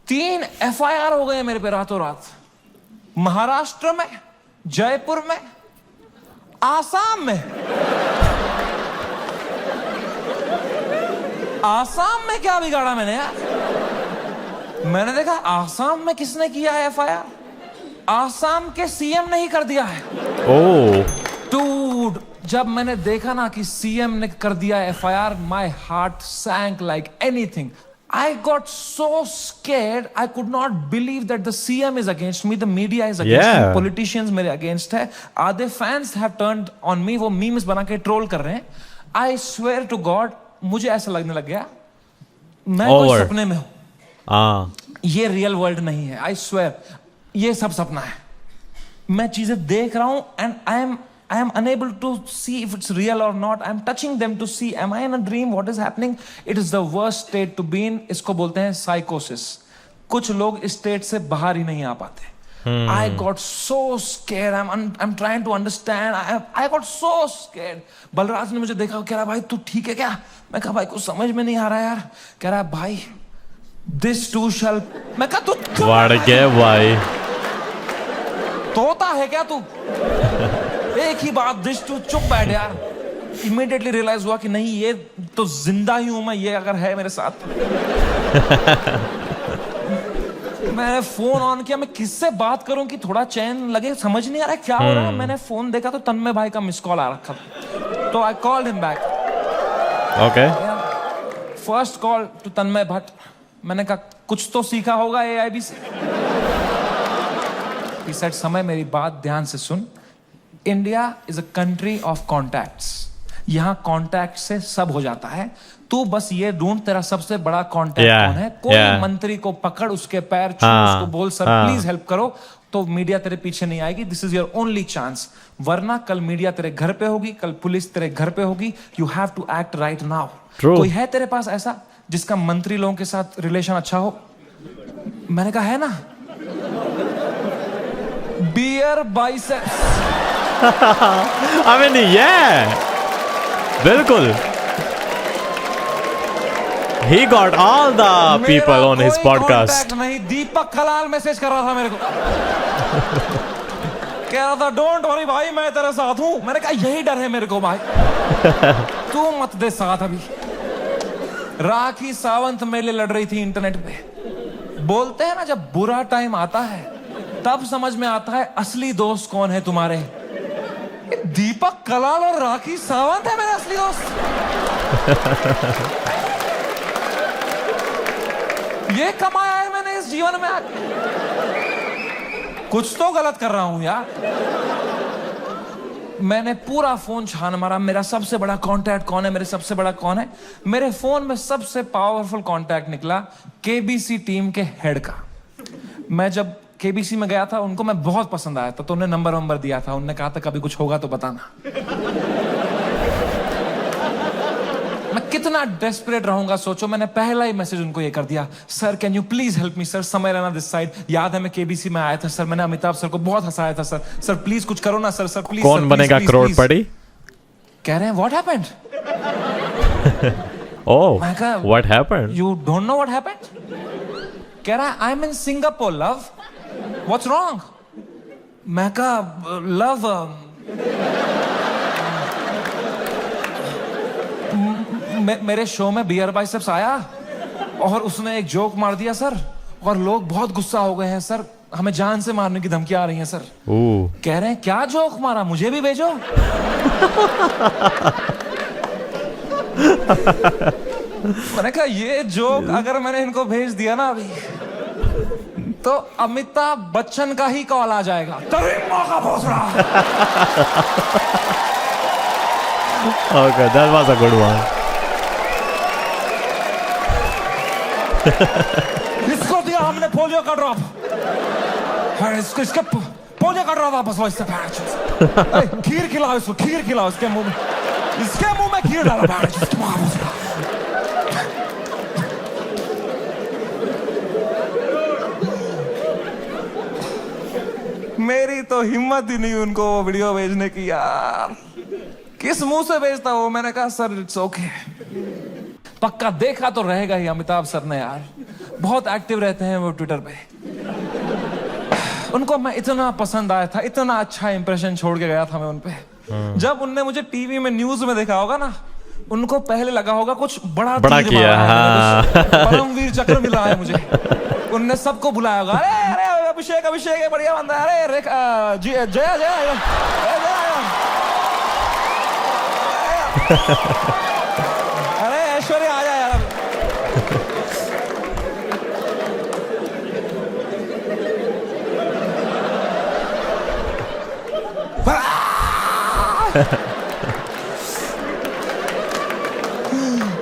3 FIR हो गए मेरे पे रातों रात। महाराष्ट्र में, जयपुर में, आसाम में। आसाम में क्या बिगाड़ा मैंने यार? मैंने देखा आसाम में किसने किया है FIR? आसाम के CM ने ही कर दिया है। Oh. Dude, जब मैंने देखा ना कि CM ने कर दिया FIR, my heart sank like anything. I got so scared. I could not believe that the CM is against me, the media is against me, politicians मेरे against है, आधे fans have turned on me, वो memes बना के troll कर रहे हैं। I swear to God, मुझे ऐसा लगने लग गया मैं कोई सपने में हूँ। ये रियल वर्ल्ड नहीं है। I swear, ये सब सपना है। मैं चीजें देख रहा हूँ and I am unable to see if it's real or not. I am touching them to see, am I in a dream? What is happening? It is the worst state to be in. इसको बोलते हैं psychosis. कुछ लोग इस state से बाहर ही नहीं आ पाते। I got so scared. I'm trying to understand. I got so scared. Balraj ने मुझे देखा, कह रहा भाई तू ठीक है क्या? मैं कहा भाई कुछ समझ में नहीं आ रहा यार। कह रहा भाई this too shall। मैं कहा तू वाड़ गया भाई। तोता है क्या तू? एक ही बात, दिस टू, चुप बैठ यार। इमीडिएटली रियलाइज हुआ कि नहीं, ये तो जिंदा ही हूं मैं, ये अगर है मेरे साथ। मैंने फोन ऑन किया, मैं किससे बात करूं कि थोड़ा चैन लगे, समझ नहीं आ रहा है क्या हो रहा है। मैंने फोन देखा तो तन्मय भाई का मिस कॉल आ रखा था, तो I called him back. Okay, first call to Tanmay Bhatt. मैंने कहा कुछ तो सीखा होगा AIB से। He said, समय मेरी बात ध्यान से सुन। India is a country of contacts. यहां कॉन्टैक्ट से सब हो जाता है। तू बस ये ढूंढ तेरा सबसे बड़ा कॉन्टैक्ट कौन है। कोई मंत्री को पकड़, उसके पैर छू, उसको बोल सर प्लीज हेल्प करो, तो मीडिया तेरे पीछे नहीं आएगी। This is your only chance, वरना कल मीडिया तेरे घर पे होगी, कल पुलिस तेरे घर पे होगी। You have to act right now. कोई है तेरे पास ऐसा जिसका मंत्री लोगों के साथ रिलेशन अच्छा हो? मैंने कहा है ना, beer biceps. I mean, yeah, बिल्कुल। He got all the people on his podcast. नहीं, दीपक कलाल मैसेज कर रहा था मेरे को। कह रहा था डोंट वरी भाई, मैं तेरे साथ हूं। मैंने कहा यही डर है मेरे को भाई, तू मत दे साथ। अभी राखी सावंत मेरे लिए लड़ रही थी इंटरनेट पे। बोलते हैं ना, जब बुरा टाइम आता है तब समझ में आता है असली दोस्त कौन है तुम्हारे। दीपक कलाल और राखी सावंत है मेरे असली दोस्त। ये कमाया है मैंने इस जीवन में। कुछ तो गलत कर रहा हूं यार। मैंने पूरा फोन छान मारा, मेरा सबसे बड़ा कांटेक्ट कौन है, मेरे सबसे बड़ा कौन है। मेरे फोन में सबसे पावरफुल कांटेक्ट निकला KBC टीम के हेड का। मैं जब KBC में गया था, उनको मैं बहुत पसंद आया था, तो उन्हें नंबर दिया था। उन्होंने कहा था कभी कुछ होगा तो बताना। मैं कितना डेस्परेट रहूंगा सोचो। मैंने पहला ही मैसेज उनको ये कर दिया, sir can you please help me sir, समय रहना दिस साइड। याद है मैं KBC में आया था सर, मैंने अमिताभ सर को बहुत हंसाया था सर। सर प्लीज कुछ करो ना सर। Sir please. कौन बनेगा करोड़पति? कह रहे हैं what happened? Oh, what happened? You don't know what happened? कह रहा है I M in Singapore love, what's wrong? मैं कहा लव, मेरे शो में बियर बाइसेप्स आया और उसने एक जोक मार दिया सर, और लोग बहुत गुस्सा हो गए हैं सर, हमें जान से मारने की धमकी आ रही है सर। कह रहे हैं क्या जोक मारा, मुझे भी भेजो। मैंने कहा ये जोक अगर मैंने इनको भेज दिया ना अभी तो अमिताभ बच्चन का ही कॉल आ जाएगा। तभी मौका पहुंच रहा। Okay, that was a good one. इसको दिया हमने पोलियो का ड्रॉप। इसको इसके पोलियो का ड्रॉप वापस लो इससे। खीर खिलाओ इसको, खीर खिलाओ इसके मुंह में, इसके मुंह में खीर डालो। मेरी तो हिम्मत ही नहीं उनको वो वीडियो भेजने की यार। किस मुंह से भेजता वो? मैंने कहा सर इट्स ओके। पक्का देखा तो रहेगा ही अमिताभ सर ने यार, बहुत एक्टिव रहते हैं वो ट्विटर पे। उनको मैं इतना पसंद आया था, इतना अच्छा इंप्रेशन छोड़ के गया था मैं उनपे। जब उनने मुझे टीवी में न्यूज में देखा होगा ना, उनको पहले लगा होगा कुछ बड़ा किया। परमवीर चक्र मिला है मुझे। उनने सबको बुलाया होगा, अरे अरे अभिषेक अभिषेक है बढ़िया बंदा, अरे जया जया अरे ऐश्वर्या आ जाए यार।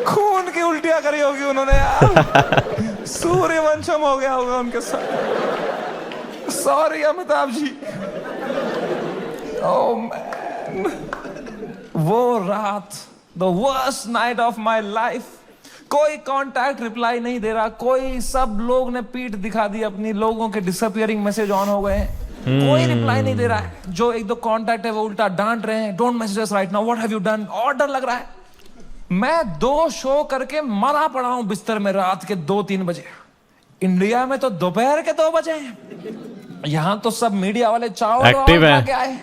खून की उल्टियां करी होगी उन्होंने यार। सूर्यवंशम हो गया होगा उनके साथ। Sorry Amitabh ji. Oh man, वो रात the worst night of my life. कोई कांटेक्ट रिप्लाई नहीं दे रहा, कोई, सब लोग ने पीठ दिखा दी अपनी, लोगों के डिसअपियरिंग मैसेज ऑन हो गए हैं, कोई रिप्लाई नहीं दे रहा है। जो एक दो कांटेक्ट है वो उल्टा डांट रहे हैं, don't message us right now, what have you done. और डर लग रहा है। मैं 2 शो करके मरा पड़ा हूं बिस्तर में रात के 2-3 बजे। इंडिया में तो दोपहर के 2 बजे हैं। यहां तो सब मीडिया वाले चावल एक्टिव है, आए,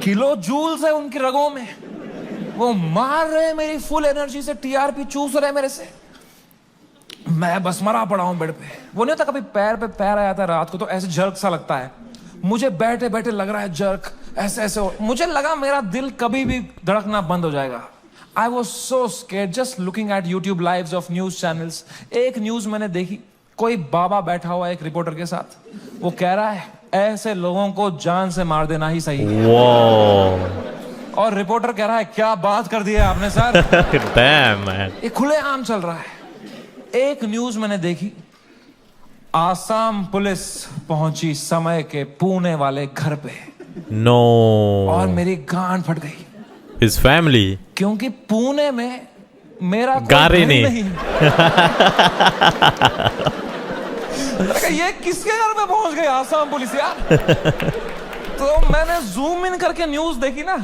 किलो जूल्स है उनकी रगों में, वो मार रहे हैं मेरी फुल एनर्जी से, टीआरपी चूस रहे मेरे से। मैं बस मरा पड़ा हूं बेड पे। वो नहीं होता कभी पैर पे पैर आया था रात को तो ऐसे जर्क सा लगता है, मुझे बैठे बैठे लग रहा है जर्क, ऐसे ऐसे मुझे लगा मेरा दिल कभी भी धड़कना बंद हो जाएगा। I was so scared just looking at YouTube lives of news channels. एक न्यूज मैंने देखी, कोई बाबा बैठा हुआ एक रिपोर्टर के साथ, वो कह रहा है ऐसे लोगों को जान से मार देना ही सही है। और रिपोर्टर कह रहा है क्या बात कर दी है आपने सर। Damn, man. ये खुलेआम चल रहा है। एक न्यूज मैंने देखी, आसाम पुलिस पहुंची समय के पुणे वाले घर पे। No. और मेरी गांड फट गई। His family. क्योंकि पुणे में मेरा गारे नहीं। ये किसके घर में पहुंच गई आसाम पुलिस यार। तो मैंने जूम इन करके न्यूज देखी ना।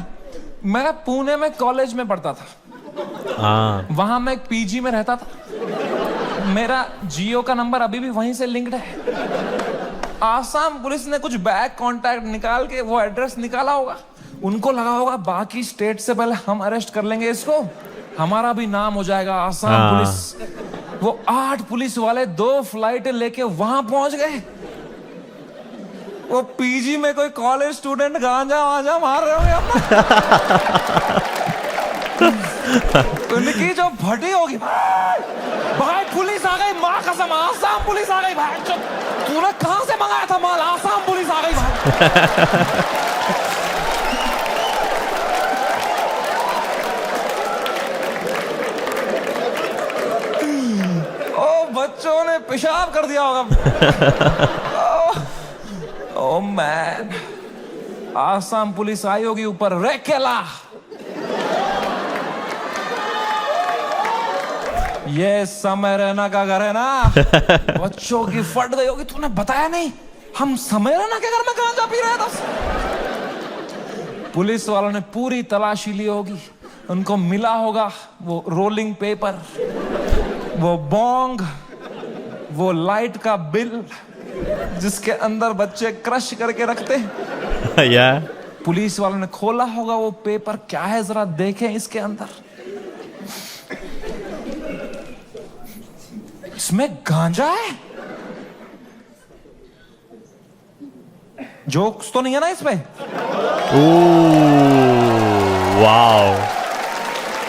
मैं पुणे में कॉलेज में पढ़ता था, वहां मैं एक पीजी में रहता था। मेरा जियो का नंबर अभी भी वहीं से लिंक्ड है। आसाम पुलिस ने कुछ बैक कांटेक्ट निकाल के वो एड्रेस निकाला होगा। उनको लगा होगा बाकी स्टेट से पहले हम अरेस्ट कर लेंगे इसको, हमारा भी नाम हो जाएगा आसाम पुलिस। वो 8 पुलिस वाले 2 फ्लाइट लेके वहां पहुंच गए। वो पीजी में कोई कॉलेज स्टूडेंट गांजा वांजा मार रहे होंगे उनकी जो फटी होगी, भाई पुलिस आ गई, माँ कसम आसाम पुलिस आ गई। भाई तूने कहां से मंगाया था माल, आसाम पुलिस आ गई भाई। बच्चों ने पेशाब कर दिया होगा। ओह मैन, आसाम पुलिस आई होगी ऊपर, रेकेला ये समय रैना का घर है ना। बच्चों की फट गई होगी, तूने बताया नहीं हम समय रैना के घर में गांजा पी रहे थे। पुलिस वालों ने पूरी तलाशी ली होगी, उनको मिला होगा वो रोलिंग पेपर, वो बोंग, वो लाइट का बिल जिसके अंदर बच्चे क्रश करके रखते हैं। Yeah. पुलिस वालों ने खोला होगा वो पेपर, क्या है जरा देखें इसके अंदर। इसमें गांजा है। जोक्स तो नहीं है ना इसमें? Wow.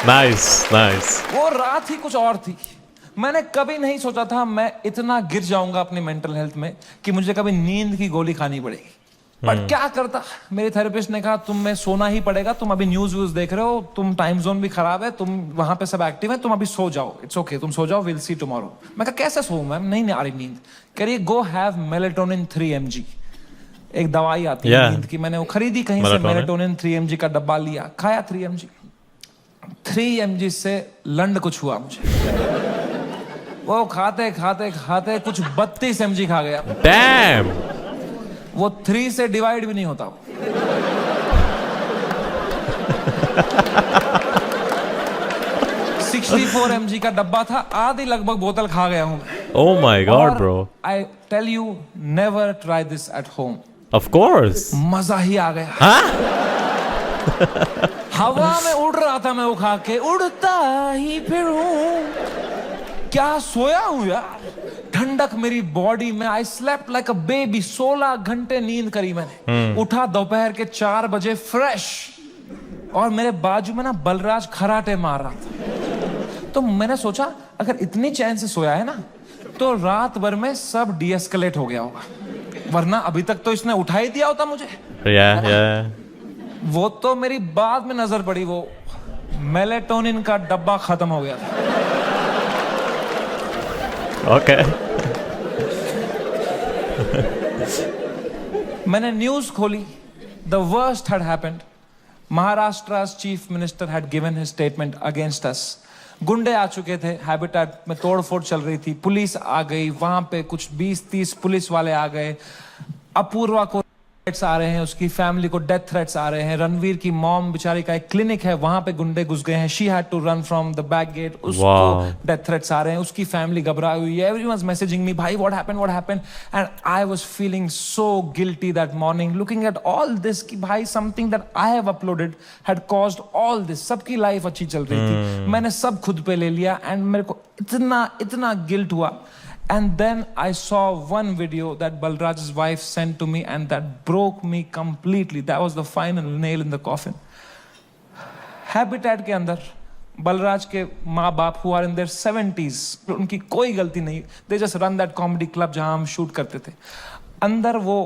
नाइस वो रात ही कुछ और थी। मैंने कभी नहीं सोचा था मैं इतना गिर जाऊंगा अपनी मेंटल हेल्थ में कि मुझे कभी नींद की गोली खानी पड़ेगी। बट क्या करता, मेरे थेरेपिस्ट ने कहा तुम में सोना ही पड़ेगा, तुम अभी न्यूज व्यूज देख रहे हो, तुम टाइम जोन भी खराब है, तुम वहां पे सब एक्टिव है, तुम अभी सो जाओ, इट्स ओके, तुम सो जाओ, विल सी टुमारो। मैं कहा कैसे सोऊं मैम, नहीं आ रही नींद। कह रही गो हैव मेलेटोनिन 3 mg, एक दवाई आती है नींद की, मैंने वो खरीदी कहीं से, मेलेटोनिन 3 mg का डब्बा लिया, खाया 3 mg। 3 mg से लंड कुछ हुआ मुझे। वो खाते खाते खाते कुछ 32 mg खा गया। डैम, वो 3 से डिवाइड भी नहीं होता। 64 mg का डब्बा था, आधी लगभग बोतल खा गया हूं। Oh my god bro. I tell you never try this at home. Of course, मजा ही आ गया। हवा में उड़ रहा था मैं वो खा के, उड़ता ही फिरूं। क्या सोया हूं यार, ठंडक मेरी बॉडी में। I slept like a baby. 16 घंटे नींद करी मैंने। उठा दोपहर के 4 बजे फ्रेश, और मेरे बाजू में ना बलराज खराटे मार रहा था। तो मैंने सोचा अगर इतनी चैन से सोया है ना, तो रात भर में सब डीएस्केलेट हो गया होगा, वरना अभी तक तो इसने उठा ही दिया होता मुझे। वो तो मेरी बाद में नजर पड़ी, वो मेलेटोनिन का डब्बा खत्म हो गया था। ओके। मैंने न्यूज खोली, the worst had happened. Maharashtra's chief minister had given his statement against us. गुंडे आ चुके थे, हैबिटेट में तोड़फोड़ चल रही थी, पुलिस आ गई, वहां पे कुछ 20-30 पुलिस वाले आ गए। अपूर्वा को थ्रेट्स आ रहे हैं, उसकी फैमिली को डेथ थ्रेट्स आ रहे हैं। रणवीर की मॉम बेचारी का एक क्लिनिक है, वहां पे गुंडे घुस गए हैं। She had to run from the back gate, उसको डेथ थ्रेट्स आ रहे हैं, उसकी फैमिली घबराई हुई है। एवरीवनस मैसेजिंग मी, भाई what happened. And I was feeling so guilty that morning, looking at all this कि भाई something that I have uploaded had caused all this. सबकी लाइफ अच्छी चल रही थी, मैंने सब खुद पे ले लिया, एंड मेरे को इतना गिल्ट हुआ। And then I saw one video that Balraj's wife sent to me, and that broke me completely. That was the final nail in the coffin. Habitat के अंदर बलराज के माँ बाप who are in their 70s, उनकी कोई गलती नहीं, they just run that comedy club जहां हम शूट करते थे। अंदर वो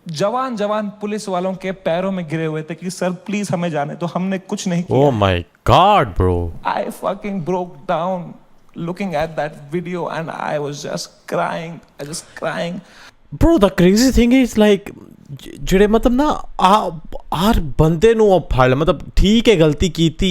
जवान पुलिस वालों के पैरों में गिरे हुए थे कि सर प्लीज हमें जाने तो, हमने कुछ नहीं किया। Oh my God, bro. I fucking broke down looking at that video, and I was just crying. Bro, the crazy thing is like ਜਿਹੜੇ ਮਤਲਬ ਨਾ ਹਰ ਬੰਦੇ ਨੂੰ ਫੜ ਮਤਲਬ ਠੀਕ ਹੈ ਗਲਤੀ ਕੀਤੀ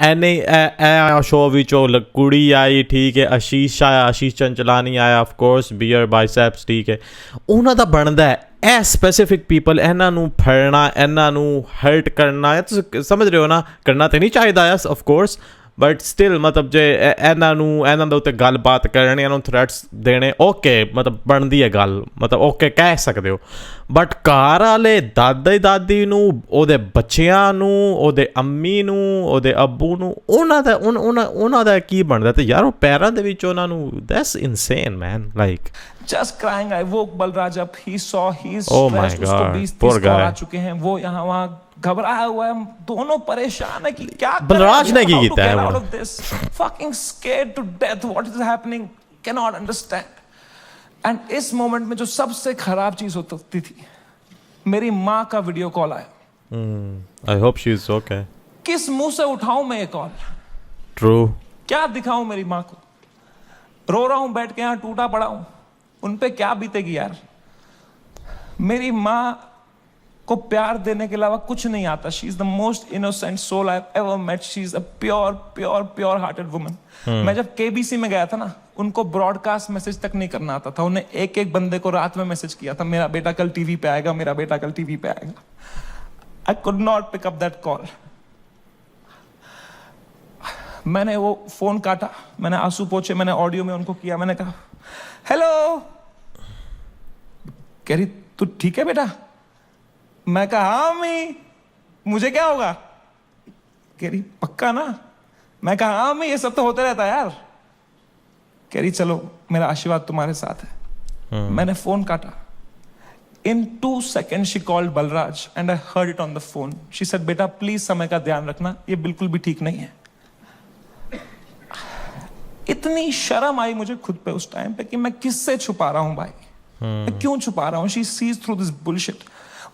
ਐਨੇ ਸ਼ੋਅ ਵਿੱਚ ਉਹ ਕੁੜੀ ਆਈ ਠੀਕ ਹੈ, ਆਸ਼ੀਸ਼ ਆਇਆ, ਆਸ਼ੀਸ਼ ਚੰਚਲਾਨੀ ਆਇਆ, ਆਫ ਕੋਰਸ ਬੀਅਰ ਬਾਈਸੈਪਸ ਠੀਕ ਹੈ, ਉਹਨਾਂ ਦਾ ਬਣਦਾ ਹੈ ਇਹ ਸਪੈਸੀਫਿਕ ਪੀਪਲ ਇਹਨਾਂ ਨੂੰ ਫੜਨਾ, ਇਹਨਾਂ ਨੂੰ ਹਰਟ ਕਰਨਾ, ਤੁਸੀਂ ਸਮਝ ਰਹੇ ਹੋ ਨਾ, ਕਰਨਾ ਤਾਂ ਨਹੀਂ ਚਾਹੀਦਾ ਹੈ ਆਫ ਕੋਰਸ, ਬਟ ਸਟਿਲ ਮਤਲਬ ਜੇ ਇਹਨਾਂ ਦੇ ਉੱਤੇ ਗੱਲਬਾਤ ਕਰਨੀ, ਇਹਨਾਂ ਨੂੰ ਥ੍ਰੈਟਸ ਦੇਣੇ, ਓਕੇ ਮਤਲਬ ਬਣਦੀ ਹੈ ਗੱਲ, ਮਤਲਬ ਓਕੇ ਕਹਿ ਸਕਦੇ ਹੋ, ਬਟ ਘਰ ਵਾਲੇ ਦਾਦਾ ਦਾਦੀ ਨੂੰ, ਉਹਦੇ ਬੱਚਿਆਂ ਨੂੰ, ਉਹਦੇ ਅੰਮੀ ਨੂੰ, ਉਹਦੇ ਅੱਬੂ ਨੂੰ, ਉਹਨਾਂ ਦਾ ਕੀ ਬਣਦਾ? ਤੇ ਯਾਰ ਉਹ ਪੈਰਾਂ ਦੇ ਵਿੱਚ ਉਹਨਾਂ ਨੂੰ, that's insane man, like just crying. I woke Balraj up, he saw he's oh my stressed, god, उसको 20-30 poor guy, आ चुके हैं, वो यहाँ वहाँ घबराया हुआ है, दोनों परेशान है कि क्या बलराज ने की कीता है out of this, fucking scared to death, what is happening, cannot understand. And इस मोमेंट में जो सबसे खराब चीज होती थी, मेरी माँ का वीडियो कॉल आया। I hope she's okay. किस मुंह से उठाऊं मैं ये कॉल? True. क्या दिखाऊं मेरी माँ को? रो रहा हूं बैठ के यहाँ, टूटा पड़ा हूं, उन पे क्या बीतेगी यार। मेरी माँ को प्यार देने के अलावा कुछ नहीं आता। She is the most innocent soul I have ever met. She is a pure hearted woman. मैं जब केबीसी में गया था ना, उनको ब्रॉडकास्ट मैसेज तक नहीं करना आता था। उन्हें एक बंदे को रात में मैसेज किया था, मेरा बेटा कल टीवी पे आएगा, मेरा बेटा कल टीवी पे आएगा। I could not pick up that call. मैंने वो फोन काटा, मैंने आंसू पोंछे, मैंने ऑडियो में उनको किया, मैंने कहा हेलो। कह रही तू ठीक है बेटा? मैं कहा हाँ अम्मी, मुझे क्या होगा? कह रही पक्का ना? मैं कहा हाँ अम्मी, ये सब तो होता रहता है यार। कह रही चलो मेरा आशीर्वाद तुम्हारे साथ है। मैंने फोन काटा, In 2 seconds, she called Balraj and I heard it on the phone. She said, बेटा प्लीज समय का ध्यान रखना, ये बिल्कुल भी ठीक नहीं है. इतनी शर्म आई मुझे खुद पे उस टाइम पे कि मैं किससे छुपा रहा हूं भाई, मैं क्यों छुपा रहा हूं. She sees through this bullshit.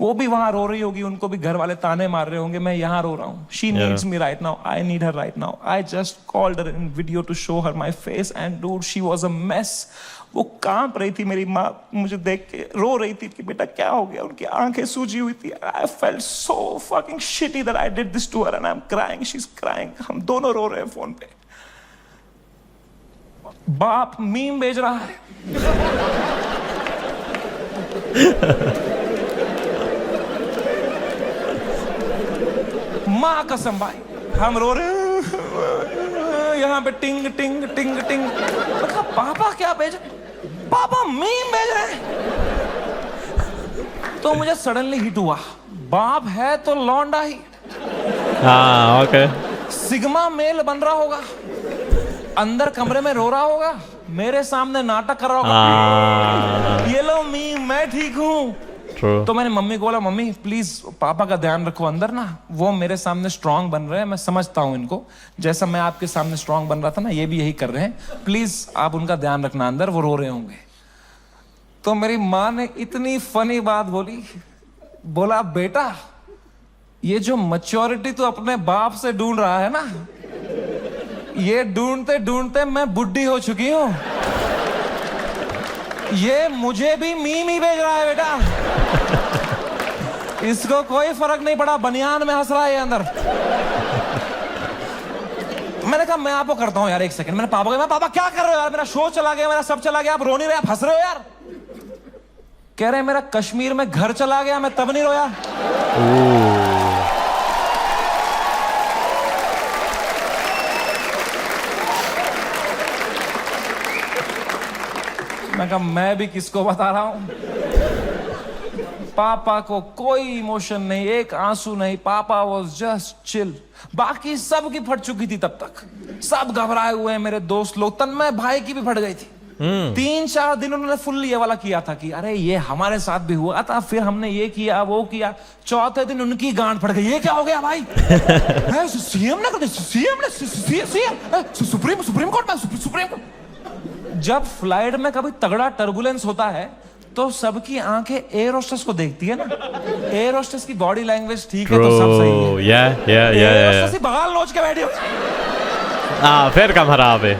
वो भी वहां रो रही होगी, उनको भी घर वाले ताने मार रहे होंगे, मैं यहाँ रो रहा हूँ. She needs me right now. I need her right now. I just called her in video to show her my face and dude, she was a mess. वो कांप रही थी, मेरी माँ मुझे देख के रो रही थी कि बेटा क्या हो गया. उनकी आंखें सूजी हुई थी. I felt so fucking shitty that I did this to her and I'm crying. She's crying. हम दोनों रो रहे हैं फोन पे. बाप मीम भेज रहा है. माँ कसम भाई, हम रो रहे हैं यहाँ पे. टिंग टिंग टिंग टिंग. मतलब पापा क्या भेज रहे, पापा मीम भेज रहे हैं. तो मुझे सडनली हिट हुआ, बाप है तो लौंडा ही. हाँ ओके. सिग्मा मेल बन रहा होगा, अंदर कमरे में रो रहा होगा, मेरे सामने नाटक कर रहा होगा. ये लो मीम, मैं ठीक हूँ. तो मैंने मम्मी को बोला, मम्मी प्लीज पापा का ध्यान रखो अंदर ना, वो मेरे सामने स्ट्रांग बन रहे हैं, मैं समझता हूँ इनको, जैसा मैं आपके सामने स्ट्रांग बन रहा था ना, ये भी यही कर रहे हैं, प्लीज आप उनका ध्यान रखना अंदर, वो रो रहे होंगे. तो मेरी माँ ने इतनी फनी बात बोली, बोला बेटा ये जो मैच्योरिटी तू अपने बाप से ढूंढ रहा है ना, ये ढूंढते ढूंढते मैं बुढ़ी हो चुकी हूँ. ये मुझे भी मीम ही भेज रहा है बेटा. इसको कोई फर्क नहीं पड़ा, बनियान में हंस रहा है ये अंदर. मैंने कहा मैं आपको करता हूं यार, एक सेकंड. मैंने पापा को, मैं पापा क्या कर रहे हो यार, मेरा शो चला गया, मेरा सब चला गया, आप रो नहीं रहे, आप हंस रहे हो यार. कह रहे मेरा कश्मीर में घर चला गया, मैं तब नहीं रोया. मैं कहा मैं भी किसको बता रहा हूं. पापा को कोई इमोशन नहीं, एक आंसू नहीं. पापा वॉज जस्ट चिल. बाकी सब की फट चुकी थी तब तक, सब घबराए हुए हैं. मेरे दोस्त लोग, तन्मय भाई की भी फट गई थी. 3-4 दिन उन्होंने फुल ये वाला किया था कि अरे ये हमारे साथ भी हुआ था, फिर हमने ये किया वो किया. चौथे दिन उनकी गांड फट गई, ये क्या हो गया भाई. सीएम ने सुप्रीम कोर्ट में. जब फ्लाइट में कभी तगड़ा टर्बुलेंस होता है तो सबकी आंखें एयर होस्टेस को देखती है ना. एयर होस्टेस की बॉडी लैंग्वेज ठीक है तो सब सही है. एयर होस्टेस ही बगाल नोच के बैठी हो. फिर कम खराब है.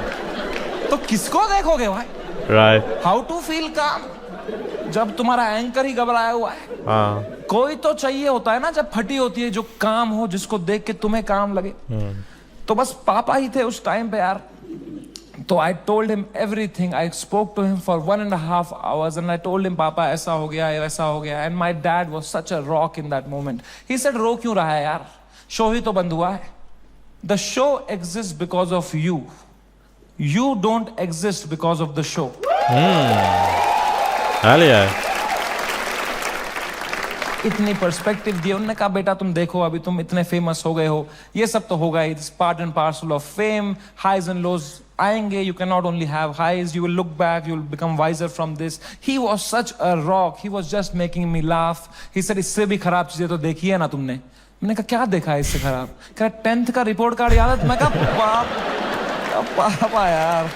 तो किसको देखोगे भाई. राइट. हाउ टू फील काम जब तुम्हारा एंकर ही घबराया हुआ है. कोई तो चाहिए होता है ना जब फटी होती है, जो काम हो, जिसको देख के तुम्हें काम लगे. तो बस पापा ही थे उस टाइम पे यार. तो I told him everything. I spoke to him for 1.5 hours and I told him पापा ऐसा हो गया, वैसा हो गया. And my dad was such a rock in that moment. He said रो क्यों रहा है यार, शो ही तो बंद हुआ है. The show exists because of you. You don't exist because of the show. इतनी पर्सपेक्टिव दी. उन्होंने कहा बेटा तुम देखो, अभी तुम इतने फेमस हो गए हो, ये सब तो होगा, it's part and parcel of fame. Highs and lows आएंगे. You cannot only have highs. You will look back. You will become wiser from this. He was such a rock. He was just making me laugh. He said इससे भी खराब चीजें तो देखी है ना तुमने. मैंने कहा क्या देखा है इससे खराब. कहा 10th का रिपोर्ट कार्ड याद है. मैं कहा पापा यार.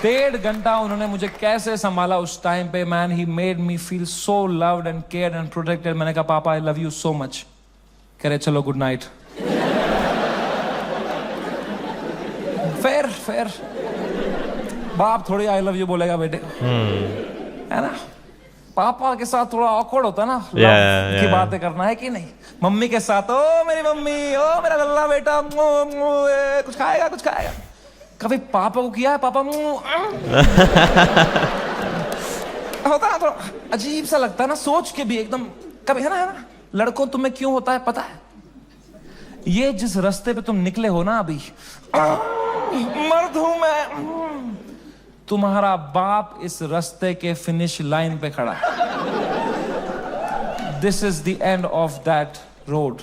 1.5 घंटा उन्होंने मुझे कैसे संभाला उस टाइम पे. Man he made me feel so loved and cared and protected. मैंने कहा papa I love you so much. कह रहे चलो गुड नाइट. फिर बाप थोड़ी आई लव यू बोलेगा बेटे को, है ना. पापा के साथ थोड़ा ऑकवर्ड होता है ना की बातें करना, है कि नहीं. मम्मी के साथ ओ मेरी मम्मी, ओ मेरा लल्ला बेटा, कुछ खाएगा कुछ खाएगा. कभी पापा को किया है पापा होता ना, थोड़ा अजीब सा लगता है ना, सोच के भी एकदम. कभी है ना लड़कों तुम्हें क्यों होता है पता है. ये जिस रास्ते पे तुम निकले हो ना, अभी मर्द हूं मैं, तुम्हारा बाप इस रास्ते के फिनिश लाइन पे खड़ा है. This is the end of that road.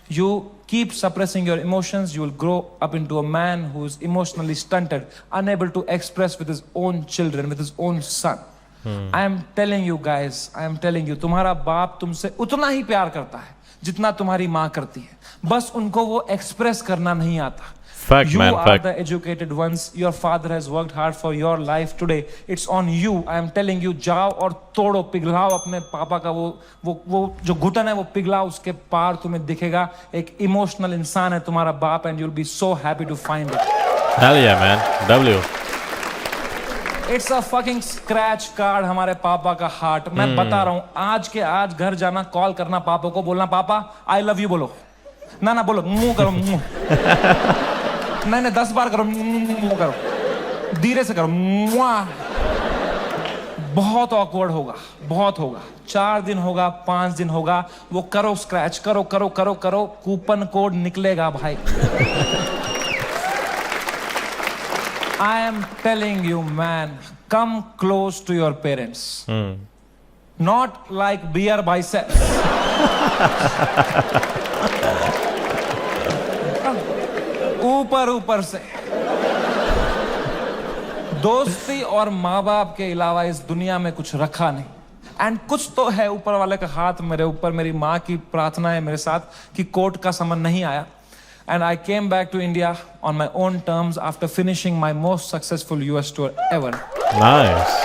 You keep suppressing your emotions, you will grow up into a man who is emotionally stunted, unable to express with his own children, with his own son. I am telling you guys, I am telling you, तुम्हारा बाप तुमसे उतना ही प्यार करता है जितना तुम्हारी माँ करती है, बस उनको वो एक्सप्रेस करना नहीं आता. Fact, You man, are fact. the educated ones. Your father has worked hard for your life today. It's on you. I am telling you, जाओ और तोड़ो, पिघलाओ अपने पापा का वो जो घुटन है वो पिघलाओ, उसके पार तुम्हें दिखेगा एक इमोशनल इंसान है तुम्हारा बाप, and you'll be so happy to find it. Hell yeah, man. W. It's a fucking scratch card हमारे पापा का हार्ट. मैं बता रहा हूँ, आज के आज घर जाना, कॉल करना पापा को, बोलना पापा I love you बोलो. ना बोलो, मुंह करो, मुंह. नहीं 10 बार करो, मुंह करो, धीरे से करो, मुआ. बहुत ऑकवर्ड होगा, बहुत होगा. 4 दिन होगा, 5 दिन होगा, वो करो, स्क्रैच करो करो करो करो, कूपन कोड निकलेगा भाई. I am telling you, man, come close to your parents. Not like beer biceps. ऊपर से. दोस्ती और माँ बाप के अलावा इस दुनिया में कुछ रखा नहीं. एंड कुछ तो है ऊपर वाले का हाथ मेरे ऊपर. मेरी माँ की प्रार्थना है मेरे साथ कि कोर्ट का समन नहीं आया. And I came back to India on my own terms after finishing my most successful US tour ever. Nice.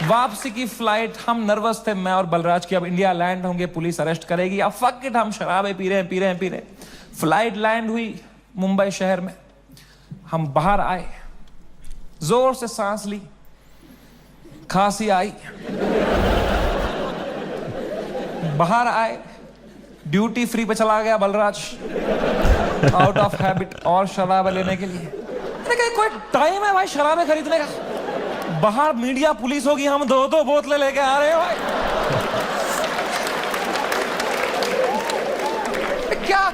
वापसी की फ्लाइट, हम नर्वस थे, मैं और बलराज, की अब इंडिया लैंड होंगे, पुलिस अरेस्ट करेगी, अब फक इट, हम शराबे पी रहे हैं. फ्लाइट लैंड हुई मुंबई शहर में. हम बाहर आए, जोर से सांस ली, खांसी आई. बाहर आए, ड्यूटी फ्री पे चला गया बलराज, आउट ऑफ हैबिट, और शराबे लेने के लिए. मैंने कहा कोई टाइम है भाई शराबे खरीदने का? बाहर मीडिया पुलिस होगी, हम 2-2 बोतलें लेके आ रहे हैं भाई.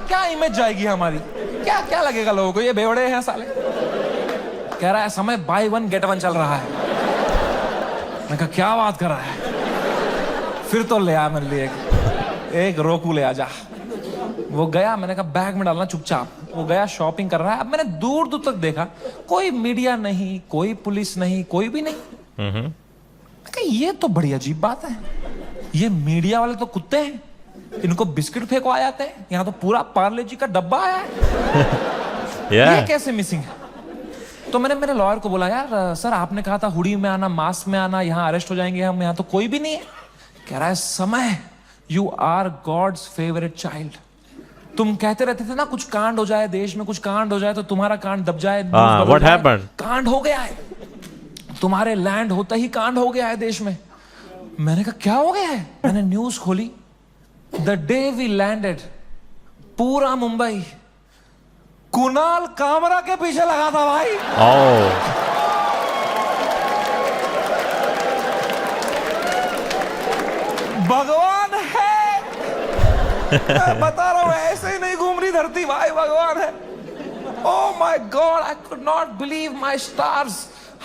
क्या इमेज जाएगी हमारी? क्या लगेगा लोगों को, ये बेवड़े हैं साले. कह रहा है समय buy 1 get 1 चल रहा है. मैं कहा क्या बात कर रहा है? फिर तो ले आ मेरे लिए एक रोकू, ले आ जा. वो गया, मैंने कहा बैग में डालना चुपचाप. वो गया, शॉपिंग कर रहा है. अब मैंने दूर तक देखा, कोई मीडिया नहीं, कोई पुलिस नहीं, कोई भी नहीं. ये तो बड़ी अजीब बात है. ये मीडिया वाले तो कुत्ते हैं, इनको बिस्किट फेंको आ जाते हैं, यहाँ तो पूरा पार्ले जी का डब्बा आया है. ये कैसे मिसिंग है? तो मैंने मेरे लॉयर को बोला, यार सर आपने कहा था हुडी में आना, मास्क में आना, यहाँ अरेस्ट हो जाएंगे हम, यहाँ तो कोई भी नहीं है. कह रहा है Samay, you are God's favourite child. तुम कहते रहते थे ना कुछ कांड हो जाए देश में, कुछ कांड हो जाए तो तुम्हारा कांड दब जाए. What happened? कांड हो गया है, तुम्हारे लैंड होता ही कांड हो गया है देश में. मैंने कहा क्या हो गया है? मैंने न्यूज खोली, द डे वी लैंडेड, पूरा मुंबई कुणाल कामरा के पीछे लगा था भाई. भगवान है. मैं बता रहा हूं, ऐसे ही नहीं घूम रही धरती भाई, भगवान है. Oh my God, I could not believe my stars.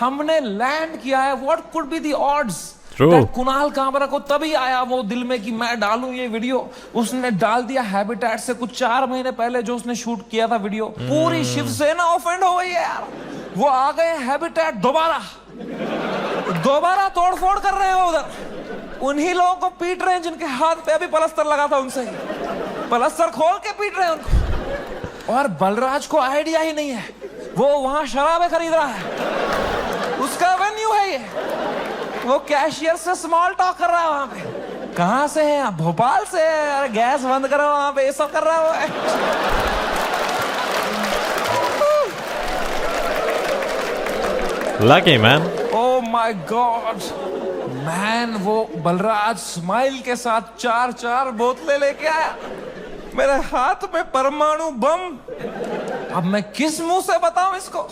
हमने लैंड किया है. What could be the odds? True. Kunal Kamra को तभी आया वो दिल में कि मैं डालूं ये वीडियो. उसने डाल दिया हैबिटेट से कुछ 4 महीने पहले जो उसने शूट किया था वीडियो. पूरी शिवसेना ऑफेंड हो गई है यार. वो आ गए हैबिटेट, दोबारा तोड़फोड़ कर रहे हैं उधर. उन्हीं लोगों को पीट रहे हैं जिनके हाथ पे अभी पलस्तर लगा था, उनसे ही पलस्तर खोल के पीट रहे हैं उनको. और बलराज को आइडिया ही नहीं है, वो वहां शराबे खरीद रहा है, उसका वेन्यू है ये. वो कैशियर से स्मॉल टॉक कर रहा है वहां पे. कहां से है आप? भोपाल से. अरे गैस बंद करो, वहां पे ये सब कर रहा है. Lucky man. Oh my God, man, वो बलराज स्माइल के साथ 4 बोतलें लेके आया. मेरे हाथ में परमाणु बम. अब मैं किस मुंह से बताऊं इसको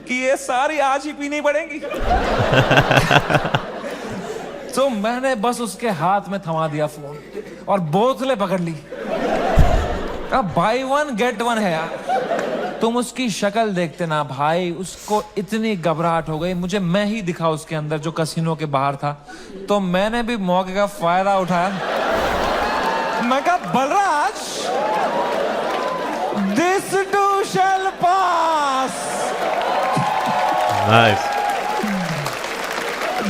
कि ये सारी आज ही पीनी पड़ेगी. तो मैंने बस उसके हाथ में थमा दिया फोन और बोतलें पकड़ ली. अब buy 1 get 1 है यार. तुम उसकी शक्ल देखते ना भाई, उसको इतनी घबराहट हो गई. मुझे मैं ही दिखा उसके अंदर जो कसिनो के बाहर था. तो मैंने भी मौके का फायदा उठाया. मैं कहा Balraj, this to shell pass. Nice.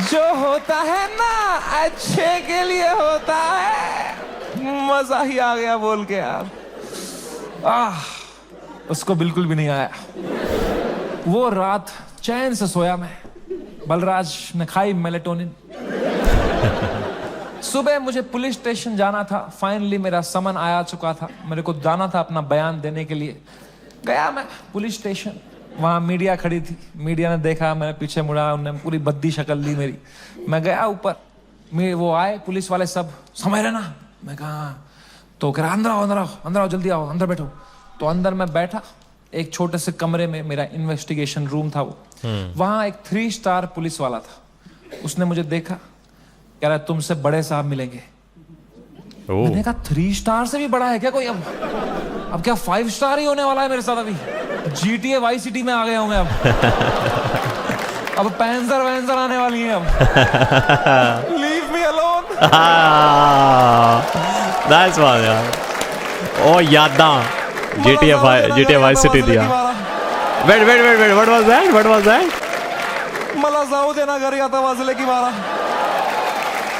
जो होता है ना अच्छे के लिए होता है। मजा ही आ गया बोल के यार। उसको बिल्कुल भी नहीं आया। वो रात चैन से सोया मैं। बलराज ने खाई मेलेटोनिन। सुबह मुझे पुलिस स्टेशन जाना था। फाइनली मेरा समन आया चुका था। मेरे को जाना था अपना बयान देने के लिए। गया मैं पुलिस स्टेशन। वहां मीडिया खड़ी थी। मीडिया ने देखा, मैंने पीछे मुड़ा, उन्होंने पूरी बद्दी शक्ल ली मेरी। मैं गया ऊपर। वो आए पुलिस वाले सब, समय रहना। मैं कहा, तो कह रहा अंदर आओ, अंदर आओ, अंदर आओ, जल्दी आओ, अंदर बैठो। तो अंदर मैं बैठा एक छोटे से कमरे में। मेरा इन्वेस्टिगेशन रूम था वो। वहां एक 3 स्टार पुलिस वाला था। उसने मुझे देखा, कह रहा तुमसे बड़े साहब मिलेंगे। मैंने कहा 3 स्टार से भी बड़ा है क्या कोई? अब क्या 5 स्टार ही होने वाला है मेरे साथ? अभी GTA वाई सिटी में आ गया हूं मैं। अब पैंजर वैंजर आने वाली है। अब leave me alone. That's one यार। ओ यादां GTA वाई सिटी दिया। Wait, what was that? मला जाऊ देना घरी आता वाजले की 12।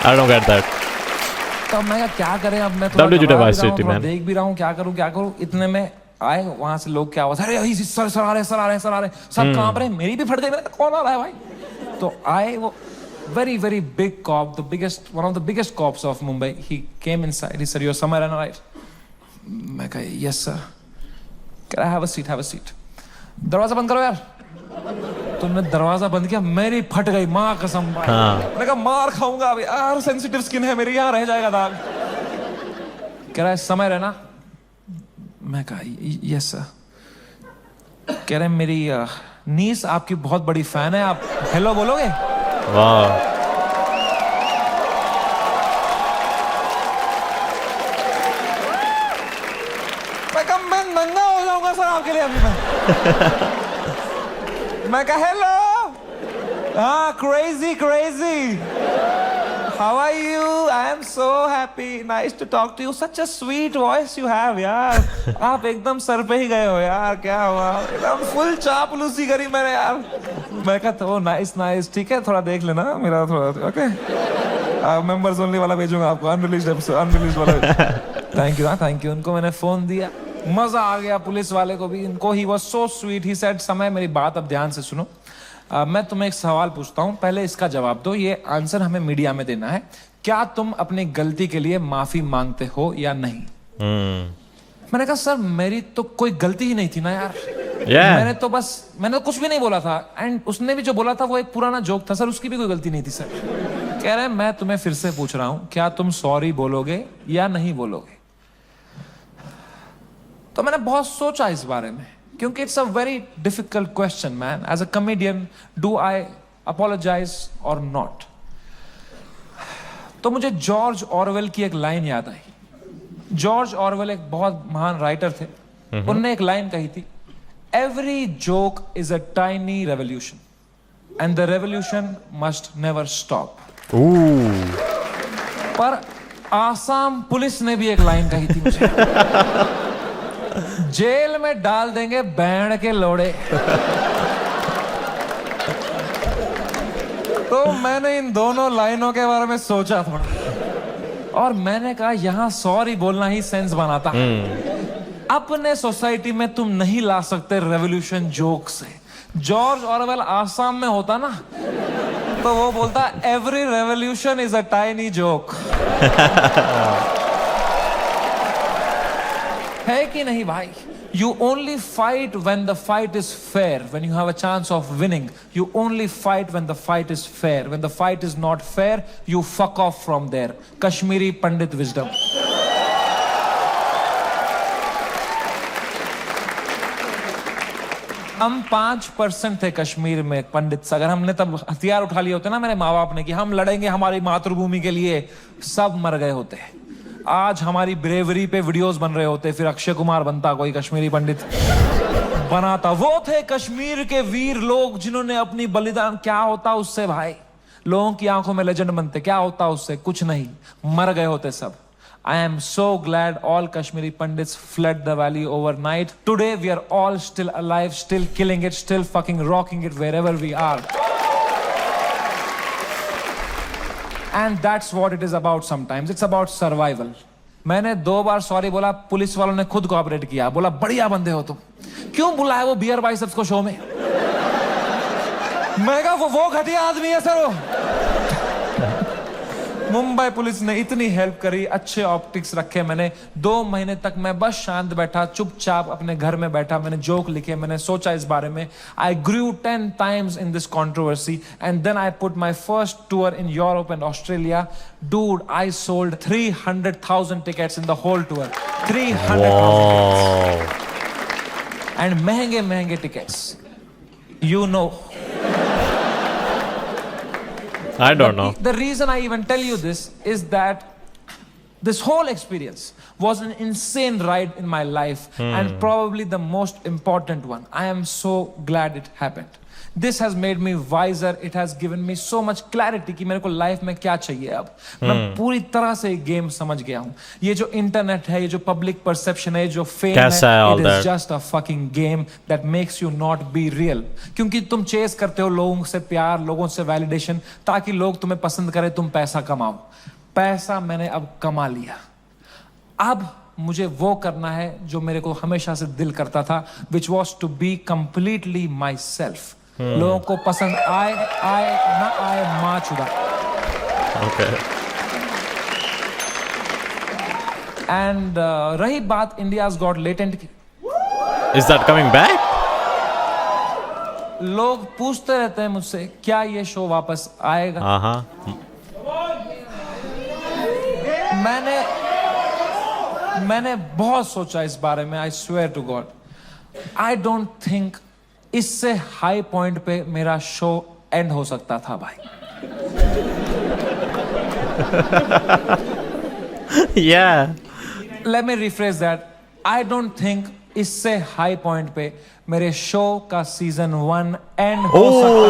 I don't get that. तो मैं क्या करें अब? मैं GTA वाई सिटी मैन। देख भी रहा हूँ, क्या करूँ। इतने में आए वहां से लोग, क्या आवाज, अरे सर आ रहे, सब कांप रहे। मेरी भी फट गई। मैंने कौन आ रहा है भाई? तो आए वो very big cop, one of the biggest cops of Mumbai. He came inside. He said, "You're Samay Rana, right?" मैं कहा, "Yes sir." कह रहा, have a seat. दरवाजा बंद करो यार। तुमने दरवाजा बंद किया, मेरी फट गई माँ कसम भाई। मैंने कहा मार खाऊंगा अभी यार, सेंसिटिव स्किन है मेरी, यहाँ रह जाएगा दाग। कह रहा है समय रहना। मैं कहा यस सर। कह रहे मेरी नीस आपकी बहुत बड़ी फैन है, आप हेलो बोलोगे? वाह। मैं कहा मैं नंगा हो जाऊंगा सर आपके लिए अभी। मैं कहा हेलो। हाँ, crazy. How are you? I am so happy. Nice to talk to you. Such a sweet voice you have यार। आप एकदम सर पे ही गए हो यार। क्या हुआ? एकदम फुल चापलूसी करी मैंने यार। मैं कहा तो नाइस ठीक है, थोड़ा देख लेना मेरा थोड़ा। ओके, मेंबर्स ओनली वाला भेजूंगा आपको, अनरिलीज्ड वाला। Thank you. उनको मैंने फोन दिया। मजा आ गया पुलिस वाले को भी। इनको he was so sweet. He said समय मेरी बात अब ध्यान से सुनो। मैं तुम्हें एक सवाल पूछता हूं, पहले इसका जवाब दो। ये आंसर हमें मीडिया में देना है। क्या तुम अपनी गलती के लिए माफी मांगते हो या नहीं? मैंने कहा सर मेरी तो कोई गलती ही नहीं थी ना यार। मैंने तो कुछ भी नहीं बोला था। एंड उसने भी जो बोला था वो एक पुराना जोक था सर, उसकी भी कोई गलती नहीं थी सर। कह रहे मैं तुम्हें फिर से पूछ रहा हूं, क्या तुम सॉरी बोलोगे या नहीं बोलोगे? तो मैंने बहुत सोचा इस बारे में, क्योंकि it's a very difficult question man. As a comedian, do I apologize or not? तो मुझे जॉर्ज ऑरवेल की एक लाइन याद आई। जॉर्ज ऑरवेल एक बहुत महान राइटर थे। उन्होंने एक लाइन कही थी, every joke is a tiny revolution and the revolution must never stop. पर आसाम पुलिस ने भी एक लाइन कही थी मुझे, जेल में डाल देंगे बैंड के लोड़े। तो मैंने इन दोनों लाइनों के बारे में सोचा थोड़ा, और मैंने कहा यहां सॉरी बोलना ही सेंस बनाता। अपने सोसाइटी में तुम नहीं ला सकते रेवोल्यूशन जोक से। जॉर्ज ऑरवेल आसाम में होता ना, तो वो बोलता every revolution is a tiny joke. है कि नहीं भाई? You only fight when the fight is fair, when you have a chance of winning. You only fight when the fight is fair. When the fight is not fair, you fuck off from there. Kashmiri Pandit wisdom. हम 5% थे कश्मीर में पंडित। अगर हमने तब हथियार उठा लिए होते ना मेरे माँ बाप ने कि हम लड़ेंगे हमारी मातृभूमि के लिए, सब मर गए होते। आज हमारी ब्रेवरी पे वीडियोस बन रहे होते, फिर अक्षय कुमार बनता, कोई कश्मीरी पंडित बनाता। वो थे कश्मीर के वीर लोग जिन्होंने अपनी बलिदान। क्या होता उससे भाई? लोगों की आंखों में लेजेंड बनते। क्या होता उससे? कुछ नहीं, मर गए होते सब। I am so glad all Kashmiri Pandits fled the valley overnight. Today we are all still alive, still killing it, still fucking rocking it wherever we are. And that's what it is about sometimes, it's about survival. मैंने 2 बार sorry बोला, police वालों ने खुद cooperate किया, बोला बढ़िया बंदे हो तुम, क्यों बुलाया वो बियर बाइसेप्स को शो में? मैं कहा वो घटिया आदमी है सर वो। मुंबई पुलिस ने इतनी हेल्प करी, अच्छे ऑप्टिक्स रखे मैंने। 2 महीने तक मैं बस शांत बैठा, चुपचाप अपने घर में बैठा, मैंने जोक लिखे, मैंने सोचा इस बारे में। आई ग्रू 10 times in this controversy and then I put my first tour in Europe and Australia. Dude, I sold 300,000 tickets in the whole tour. 300,000 tickets. And महंगे tickets. You know. I don't know. The reason I even tell you this is that this whole experience was an insane ride in my life and probably the most important one. I am so glad it happened. This has made me wiser. It has given me so much clarity कि मेरे को life में क्या चाहिए अब। मैं पूरी तरह से गेम समझ गया हूँ। ये जो इंटरनेट है, ये जो पब्लिक परसेप्शन है, जो फेम है, it is just a fucking game that makes you not be real. क्योंकि तुम चेस करते हो लोगों से प्यार, लोगों से वैलिडेशन, ताकि लोग तुम्हें पसंद करें, तुम पैसा कमाओ। पैसा मैंने अब कमा लिया, अब मुझे वो करना है जो मेरे को हमेशा से दिल करता था, which was to be completely myself. लोगों को पसंद आए ना आए, माँ चुदा। Okay. एंड रही बात इंडियाज गॉट लेटेंट की, Is that coming back? लोग पूछते रहते हैं मुझसे क्या ये शो वापस आएगा। मैंने बहुत सोचा इस बारे में। I swear to God, I don't think इससे हाई पॉइंट पे मेरा शो एंड हो सकता था भाई। Yeah. Let me rephrase that. I don't think इससे हाई पॉइंट पे मेरे शो का सीजन 1 एंड हो सकता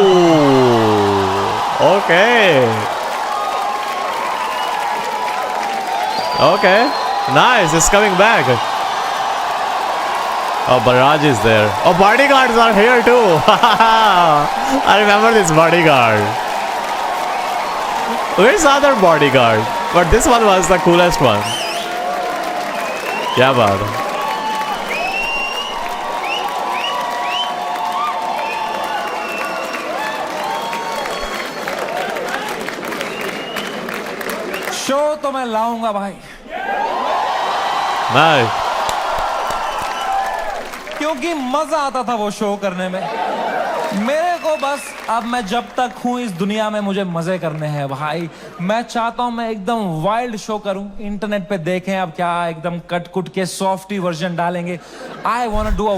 Oh, okay. Okay, nice. It's coming back. Oh, Barraj is there. Oh, bodyguards are here too. I remember this bodyguard. Where's the other bodyguard? But this one was the coolest one. क्या बात है? Show तो मैं लाऊंगा भाई। Nice. क्योंकि मजा आता था वो शो करने में। मेरे को बस अब मैं जब तक हूं इस दुनिया में मुझे मजे करने हैं भाई। मैं चाहता हूं मैं एकदम वाइल्ड शो करूं, इंटरनेट पे देखें अब क्या एकदम कट कुट के सॉफ्टी वर्जन डालेंगे। I want to do a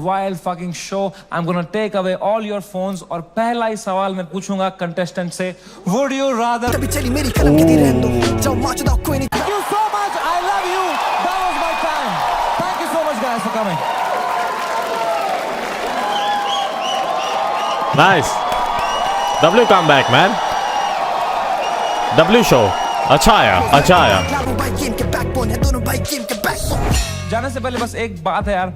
wild fucking show. I am gonna take away all your phones और पहला ही सवाल मैं पूछूंगा कंटेस्टेंट से, would you rather. Thank you so much, I love you, that was my time. Thank you so much guys for coming. Nice. W come back, man. W show. अच्छा आया। जाने से पहले बस एक बात है यार,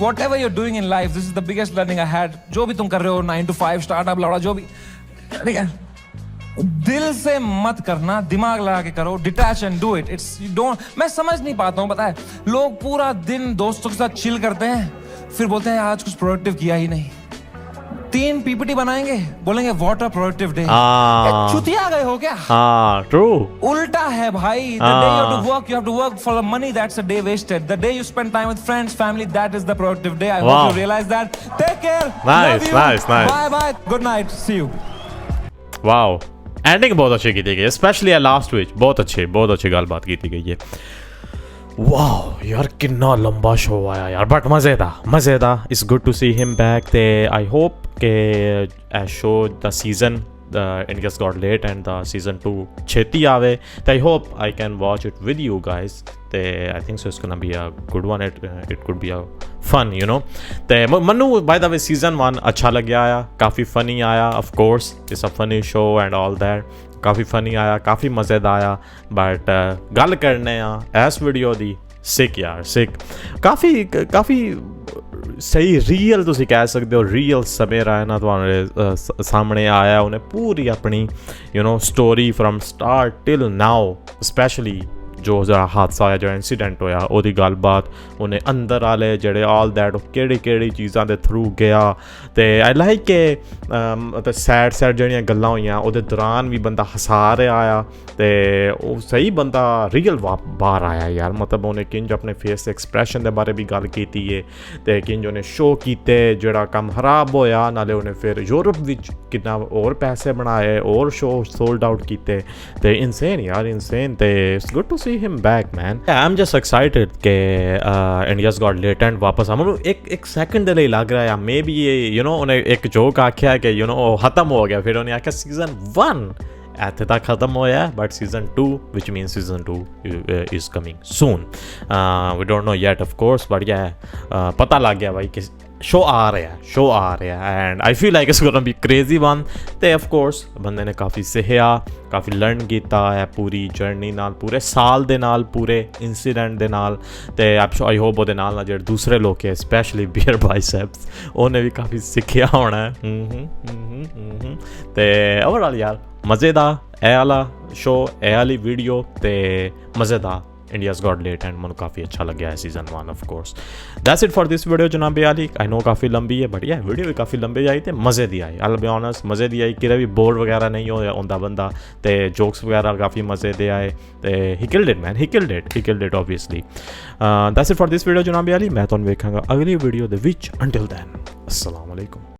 whatever you're doing in life, this is the biggest learning I had. जो भी तुम कर रहे हो, 9 to 5 स्टार्टअप लौड़ा, जो भी, ठीक है, दिल से मत करना, दिमाग लगा के करो, detach and do it. It's you don't, मैं समझ नहीं पाता हूँ, पता है, लोग पूरा दिन दोस्तों के साथ चिल करते हैं, फिर बोलते हैं आज कुछ प्रोडक्टिव किया ही नहीं। 3 पीपीटी बनाएंगे, बोलेंगे व्हाट अ प्रोडक्टिव डे। चुतिया गए हो क्या? ट्रू। उल्टा है भाई। The day you have to work for the money, that's a day wasted. The day you spend time with friends, family, that is the productive day. I hope you realize that. Take care. Nice. Bye. Good night. See you. Wow. Ending बहुत अच्छी की थी गई, specially last विच बहुत अच्छी गलबात की थी गई है। वाह यार कितना लंबा शो आया यार, बट मज़े था। It's good to see him back. ते आई होप के शो द season India's got late and the season 2 छेती आवे। I hope I can watch it with you guys. I think so it's gonna be a good one. It could be a fun, you know. Mannu by the way season 1 अच्छा लग गया आया, काफ़ी funny आया, of course it's a funny show and all that. काफ़ी funny आया, काफ़ी मज़ेदार आया, but गल करने आ इस वीडियो दी सिक यार, सिक काफ़ी ਸਹੀ ਰੀਅਲ ਤੁਸੀਂ ਕਹਿ ਸਕਦੇ ਹੋ ਰੀਅਲ ਸਮੇਂ ਰਾਇਨਾ ਤੁਹਾਡੇ ਸਾਹਮਣੇ ਆਇਆ ਉਹਨੇ ਪੂਰੀ ਆਪਣੀ ਸਟੋਰੀ ਫਰਮ ਸਟਾਰਟ ਟਿਲ ਨਾਓ ਸਪੈਸ਼ਲੀ ਜੋ ਜਿਹੜਾ ਹਾਦਸਾ ਹੋਇਆ ਜਿਹੜਾ ਇਨਸੀਡੈਂਟ ਹੋਇਆ ਉਹਦੀ ਗੱਲਬਾਤ ਉਹਨੇ ਅੰਦਰ ਵਾਲੇ ਜਿਹੜੇ ਆਲ ਦੈਟ ਕਿਹੜੀ ਚੀਜ਼ਾਂ ਦੇ ਥਰੂ ਗਿਆ ਅਤੇ ਆਈ ਲਾਈਕ ਕਿ ਅਤੇ ਸੈਡ ਜਿਹੜੀਆਂ ਗੱਲਾਂ ਹੋਈਆਂ ਉਹਦੇ ਦੌਰਾਨ ਵੀ ਬੰਦਾ ਹਸਾ ਰਿਹਾ ਆ ਅਤੇ ਉਹ ਸਹੀ ਬੰਦਾ ਰੀਅਲ ਬਾਹਰ ਆਇਆ ਯਾਰ ਮਤਲਬ ਉਹਨੇ ਕਿੰਜ ਆਪਣੇ ਫੇਸ ਐਕਸਪ੍ਰੈਸ਼ਨ ਦੇ ਬਾਰੇ ਵੀ ਗੱਲ ਕੀਤੀ ਹੈ ਅਤੇ ਕਿੰਜ ਉਹਨੇ ਸ਼ੋਅ ਕੀਤੇ ਜਿਹੜਾ ਕੰਮ ਖਰਾਬ ਹੋਇਆ ਨਾਲੇ ਉਹਨੇ ਫਿਰ ਯੂਰਪ ਵਿੱਚ ਕਿੰਨਾ ਹੋਰ ਪੈਸੇ ਬਣਾਏ ਹੋਰ ਸ਼ੋਅ ਸੋਲਡ ਆਊਟ ਕੀਤੇ ਅਤੇ ਇਨਸੇਨ ਯਾਰ ਇਨਸੇਨ ਅਤੇ it's good to see him back man yeah, I'm just excited ਕਿ India's Got Talent ਵਾਪਸ ਆ ਮੈਨੂੰ ਇੱਕ ਸੈਕਿੰਡ ਦੇ ਲਈ ਲੱਗ ਰਿਹਾ ਆ ਮੇਬੀ ਉਹਨੇ ਇੱਕ ਜੋਕ ਆਖਿਆ ਕਿ ਉਹ ਖਤਮ ਹੋ ਗਿਆ ਫਿਰ ਉਹਨੇ ਆਖਿਆ ਸੀਜ਼ਨ 1 ਇੱਥੇ ਤੱਕ ਖਤਮ ਹੋਇਆ but season 2 which means season 2 is coming soon we don't know yet of course but yeah ਪਤਾ ਲੱਗ ਗਿਆ ਬਾਈ ਕਿ ਸ਼ੋਅ ਆ ਰਿਹਾ and I feel like it's ਗੋਣਾ B crazy one ਅਤੇ ਆਫ ਕੋਰਸ ਬੰਦੇ ਨੇ ਕਾਫੀ ਸਿੱਖਿਆ ਕਾਫੀ ਲਰਨ ਕੀਤਾ ਹੈ ਪੂਰੀ ਜਰਨੀ ਨਾਲ ਪੂਰੇ ਸਾਲ ਦੇ ਨਾਲ ਪੂਰੇ ਇਨਸੀਡੈਂਟ ਦੇ ਨਾਲ ਅਤੇ ਆਈ ਹੋਪ ਉਹਦੇ ਨਾਲ ਜਿਹੜੇ ਦੂਸਰੇ ਲੋਕ ਹੈ ਸਪੈਸ਼ਲੀ ਬੀਅਰ ਬਾਈਸੈਪਸ ਉਹਨੇ ਵੀ ਕਾਫੀ ਸਿੱਖਿਆ ਹੋਣਾ ਅਤੇ ਓਵਰਆਲ ਯਾਰ ਮਜ਼ੇ ਦਾ ਇਹ ਵਾਲਾ ਸ਼ੋਅ ਇਹ ਵਾਲੀ ਵੀਡੀਓ ਅਤੇ ਮਜ਼ੇਦਾਰ India's Got Talent ਮੈਨੂੰ ਕਾਫੀ ਅੱਛਾ ਲੱਗਿਆ ਹੈ season 1 of course that's it for this video ਜਨਾਬ ਆਲੀ ਆਈ ਨੋ ਕਾਫੀ ਲੰਬੀ ਹੈ ਬਟ ਵੀਡੀਓ ਵੀ ਕਾਫੀ ਲੰਬੀ ਆਈ ਅਤੇ ਮਜ਼ੇ ਦੀ ਆਈ ਆਈ ਬੀ ਓਨੈਸਟ ਮਜ਼ੇ ਦੀ ਆਈ ਕਿਤੇ ਵੀ ਬੋਰ ਵਗੈਰਾ ਨਹੀਂ ਹੁੰਦਾ ਬੰਦਾ ਅਤੇ ਜੋਕਸ ਵਗੈਰਾ ਕਾਫੀ ਮਜ਼ੇ ਦੇ ਆਏ ਅਤੇ he killed it obviously that's it for this video ਜਨਾਬ ਆਲੀ ਮੈਂ ਤੁਹਾਨੂੰ ਵੇਖਾਂਗਾ ਅਗਲੀ ਵੀਡੀਓ ਦੇ ਵਿੱਚ ਅੰਟਿਲ ਦੈਨ अस्सलाम वालेकुम।